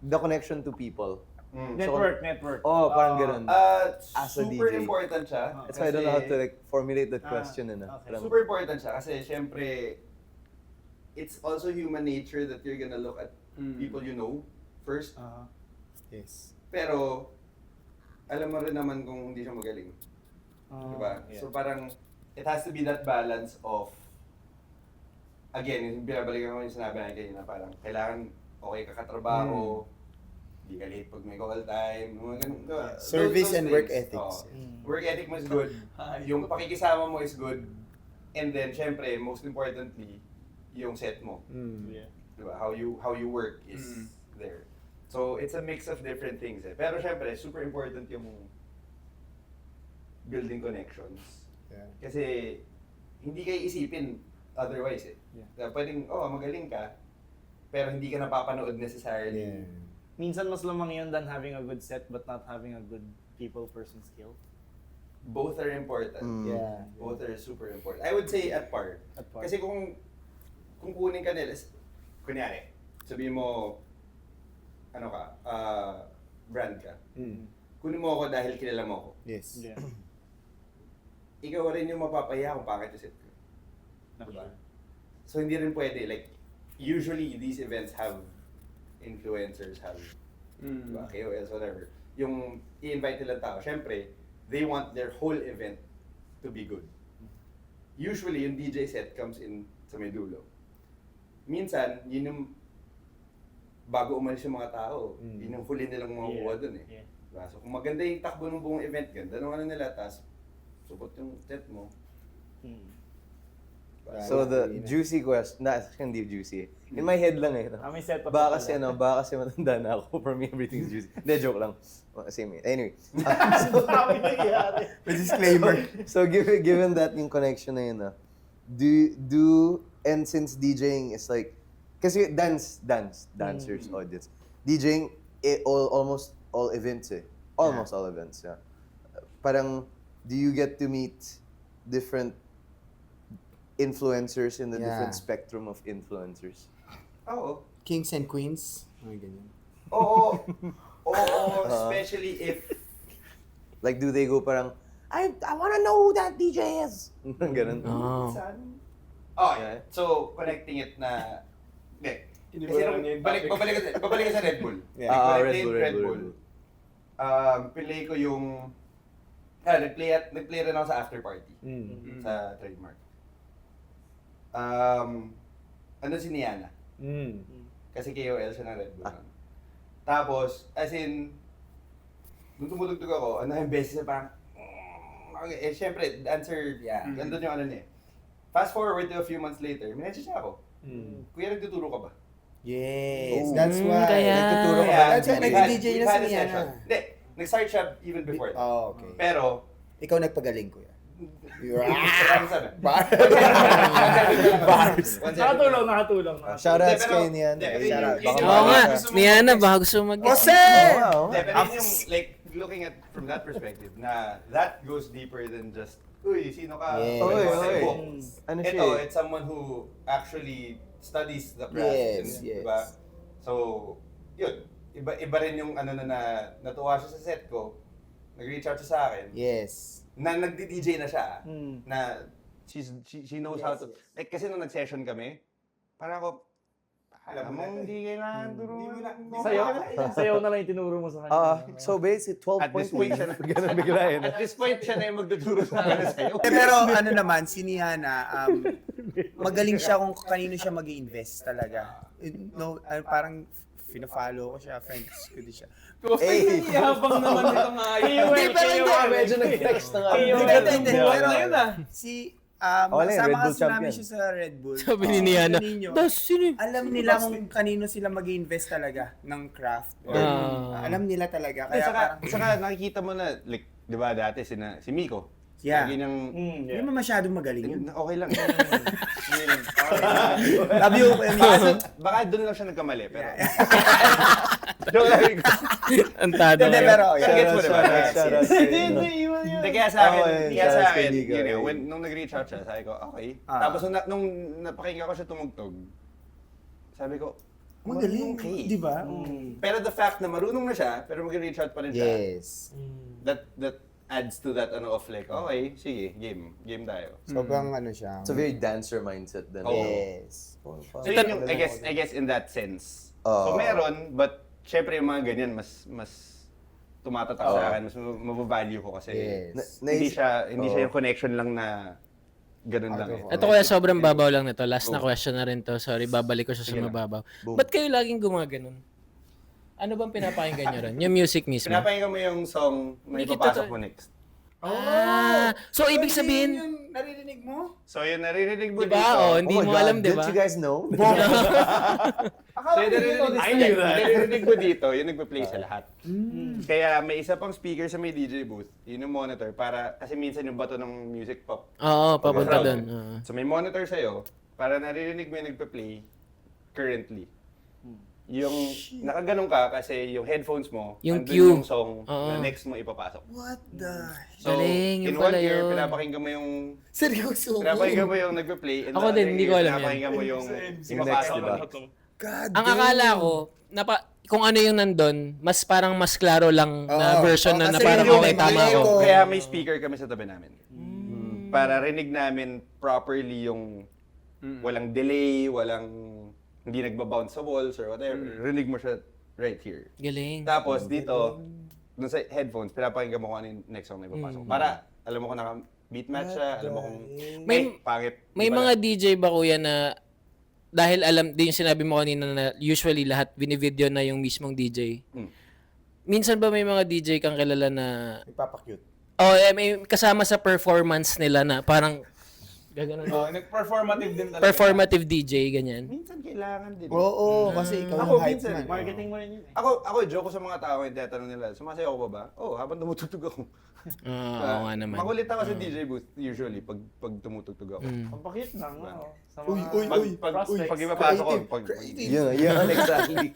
the connection to people. Network. Oh, parang ganun. As a Super DJ. important siya. That's why I don't know how to like formulate that question. okay. Parang, Super important siya kasi syempre, it's also human nature that you're gonna look at people you know first. Yes. Pero, alam mo rin naman kung hindi siya magaling. Diba? Yeah. So parang, it has to be that balance of, again, yung binabalikan ko yung sinabi natin kanina, parang kailangan okay ka katrabaho, hindi ka late pag may call time, mga ganun. Diba? Service Those and work things. ethics. Work ethic mo is good, yung pakikisama mo is good, and then syempre, most importantly, yung set mo. Yeah. Diba? How you work is there. So, it's a mix of different things eh. Pero syempre, super important yung building connections. Yeah. Kasi, hindi kayo isipin otherwise eh. Yeah. Diba, pwedeng, magaling ka, pero hindi ka napapanood necessarily. Yeah. Minsan mas lamang yun than having a good set but not having a good people-person skill. Both are important. Yeah. Both are super important. I would say at par. At par. Kasi kung kunin ka nila, kunyari, sabihin mo, ano ka, brand ka. Kunin mo ako dahil kilala mo ako. Yes. Yeah. Ikaw rin yung mapapaya kung bakit yung set ko. Diba? So hindi rin pwede, like, usually these events have influencers, have diba, KOLs, whatever. Yung i-invite nila tao, syempre, they want their whole event to be good. Usually, yung DJ set comes in sa may dulo. Minsan, yun yung bago umalis yung mga tao, yun yung huli nilang makukuha dun eh. Yeah. Diba? So kung maganda yung takbo ng buong event, ganda ng ano nila, tas subot yung set mo. Diba? so the juicy question, hindi juicy. In my head lang eh. No? May setup Baka na kasi matanda na ako. For me, everything's juicy. Hindi, joke lang. Same. Anyway. Dami nangyayari. Disclaimer. So given that yung connection na yun, and since DJing is like, kasi dancers, audience. DJing, almost all events eh. Almost all events, yeah. Parang, do you get to meet different influencers in the Yeah. different spectrum of influencers? Oo. Kings and queens. Mga ganyan. Oo, especially if Like, do they go parang, I wanna know who that DJ is. Ganun. Oh. Okay, so connecting it na... Hindi. Kasi babalik ka sa Red Bull. Yeah. When I Red played Bull, Red Bull. Play ko yung... nag-play rin ako sa after party. Sa Trademark. Ano si Niana? Kasi KOL siya ng Red Bull. Tapos, as in, nung tumutugtog ako, yung beses na parang, okay, syempre, dancer, gandun yung ano niya. Fast forward to a few months later, minessage siya ako. Kuya, nagtuturo ka ba? Yes, that's why. Kaya- Nagtuturo ka. Kaya, That's why we've nag-DJ we've na si had a Niana. session. Hindi, nag-start siya even before that. Oh, okay. Pero, Ikaw nagpagaling, kuya. You're marami sabi. Bars. Nakatulong. Shoutouts Hindi, pero- kay Nian. hindi, pero Shoutout. yun- Baka yun- Oo nga, gusto mo- Niana, baka gusto mo mag- Jose! Hindi, pero yun yung, like, looking at from that perspective, na that goes deeper than just, uy, sino ka? Yes. Pwede Oy, ka sa oy. book. Ano Ito, siya eh? it's someone who actually studies the craft. Yes, and, yes. Diba? So, yun. Iba rin yung ano na natuwa siya sa set ko. Nag-reach out siya sa akin. Yes. Na nagdi-DJ na siya. Na she knows how to. Like, kasi nung nag-session kami, parang ako, alam mo, hindi kailangan turuan. Sayaw na lang yung tinuro mo sa kanya. So basically, 12 At this point, siya na, Ganun bigla yun. at this point, siya na yung magtuturo sa akin sa'yo. Pero ano naman, si Niana, magaling siya kung kanino siya mag-invest talaga. No, parang fina-follow ko siya, friends ko din siya. Ay, yabang naman ito nga yun. Hindi, pero hindi. Medyo nag-flex na nga. Hindi. Buwan na yun ah. Si, Wala yun, Red kasama Bull kasi namin champion. siya sa Red Bull. Sabi ni Niana, Ninyo, "Das, sino?" alam nila kung kanino sila mag-invest talaga ng craft. Alam nila talaga. Kaya parang, Saka nakikita mo na, like, di ba dati si Miko? Yeah. Lagi niyang, hindi mo masyadong magaling yun. okay lang. Love you, Kuya Baka doon lang siya nagkamali, pero... Joke lang. Antado Hindi, kayo. pero, Gets mo, di ba? Shoutouts. Hindi, kaya sa akin, Ako, kaya sa shouts akin, kay Nico, you know, eh. nung nag-reach out siya, sabi ko, okay. Ah. Tapos nung napakinggan ko siya tumugtog, sabi ko, Magaling, okay. di ba? Pero the fact na marunong na siya, pero mag-reach out pa rin siya, Yes. that adds to that ano of like, okay, sige, game tayo. Sobrang ano siya. It's a very dancer mindset din. Oo. Yes. So yun yung, I guess in that sense. So meron, but syempre yung mga ganyan, mas tumatatak sa akin, mas mabavalue ko kasi Yes. hindi siya yung connection lang na ganun lang eh. Ito kuya, sobrang babaw lang nito. Last na question na rin to. Sorry, babalik ko siya sa mababaw. Ba't kayo laging gumaganon? Ano bang pinapakinggan nyo ron? Yung music mismo? Pinapakinggan mo yung song na Hindi ipapasok kita- mo next. So ibig sabihin, Yung naririnig mo? So yun, naririnig mo di dito. ba? Oh, hindi mo alam, di ba? Didn't you guys know? So yun, naririnig mo dito, yung nagpa-play sa lahat. Kaya may isa pang speaker sa may DJ booth, yun yung monitor, para, kasi minsan yung bato ng music pop. Oo, papunta Crowd. doon. Oo. So may monitor sa'yo, para naririnig mo yung nagpa-play currently. Yung nakaganong ka kasi yung headphones mo, Yung andun cue. yung song Oo. na next mo ipapasok. What the... So, Galing, yun in pala one ear, yun. pinapakinggan mo yung Seryoso? pinapakinggan mo yung nagpe-play. And Ako the din, other hindi ear, ko alam yan. Pinapakinggan mo yung next, ipapasok. diba? God Ang akala ko, kung ano yung nandun, mas parang mas klaro lang na Oo. version na Kasi parang yung okay, tama mali ako. ko. Kaya may speaker kami sa tabi namin. Para rinig namin properly yung walang delay, hindi nagbabounce sa walls or whatever. Rinig mo siya right here. Galing. Tapos dito, dun sa headphones, pinapakinggan mo kung ano yung next song na ipapasok. Para alam mo kung naka-beat match siya, alam mo kung pangit. May Di ba? mga DJ ba kuya na dahil alam din yung sinabi mo kanina na usually lahat binivideo na yung mismong DJ. Minsan ba may mga DJ kang kilala na Ipapakute. may kasama sa performance nila na parang gaganon. Oh, nag-performative din talaga. Performative DJ ganyan. Minsan kailangan din. Oo, kasi ikaw Ako, yung hype minsan, man. Marketing mo rin yun eh. Ako joke ko sa mga tao, hindi tatanong nila, sumasayaw ko ba? Oo, habang tumutugtog ako. Oo nga naman. Makulit ako sa DJ booth usually pag tumutugtog ako. Pampakit lang. oo. Sa Uy, mga uy, uy. prospects. Pag ipapasok ko, Creative. Yun, exactly.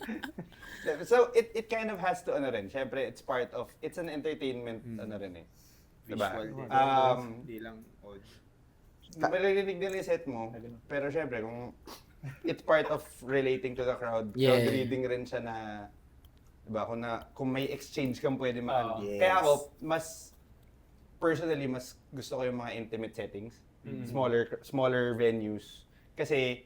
So it kind of has to ano rin. Syempre it's an entertainment ano rin eh. Diba? Hindi lang audio. Maririnig nila yung set mo, pero syempre kung it's part of relating to the crowd, Yeah. crowd reading rin siya na, diba, kung may exchange kang pwede maano. Yes. Kaya ako, mas personally, mas gusto ko yung mga intimate settings. Smaller venues. Kasi,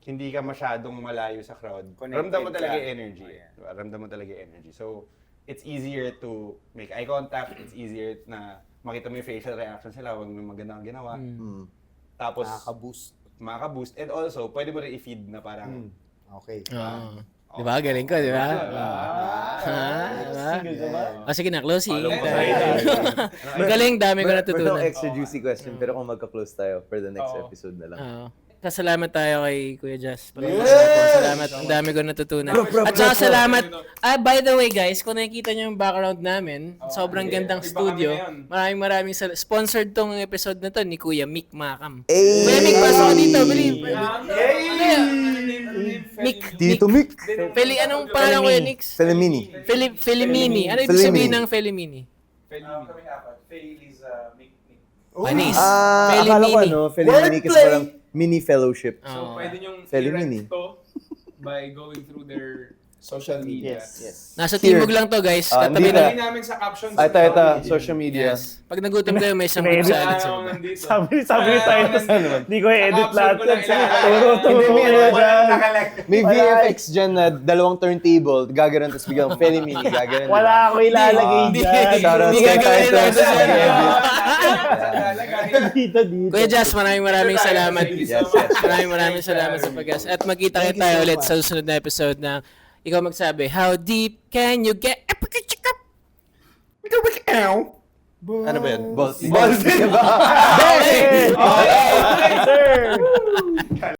hindi ka masyadong malayo sa crowd. Connected Ramdam mo talaga ka. yung energy. Ramdam mo talaga yung energy. So, it's easier to make eye contact. It's easier na makita mo yung facial reactions nila pag may magandang ginawa. Tapos, makaka-boost. And also, pwede mo rin i-feed na parang, Okay. Di ba? Galing ko, di ba? Single ka ba? Sige na, closing. Ano Ang galing, dami ko Meron natutunan. extra juicy question, pero kung magka-close tayo for the next episode na lang. Pasalamat tayo kay Kuya Jazz. Salamat, ang dami ko natutunan. At saka salamat, by the way guys, kung nakikita nyo yung background namin, sobrang gandang studio. Maraming sponsored tong episode na to ni Kuya Mick Makam. Kuya Mick, pasok ka dito, believe. Mick. Tito Mick! Anong pangalan Kuya Nix? Felimini. Felimini. Ano ibig sabihin ng Felimini? Kami apat. Faye, Liza, Mick. Panis. Akala ko Felimini kasi parang mini fellowship. So, pwede nyong Felimini. i-rent to by going through their social media. Yes. Nasa Timog lang to guys. dito. Katabi na. Sabi namin sa captions. Ito, social media. Yes. Pag nagutom kayo, may samgit sa akin sa baba. Sabi ni tayo, hindi ko i-edit lahat yan. Turo. May VFX dyan na dalawang turntable, gaganon, tapos biglang Felimini, gaganon. Wala ako ilalagay dyan. Shoutout Hindi sa gagawin lang titles. sa Dito. Kuya Jazz, maraming salamat. Yes. Maraming salamat sa pag-guest. At magkita tayo ulit sa susunod na episode na ikaw magsabi, how deep can you get? Ano ba yun? Balls. Balls.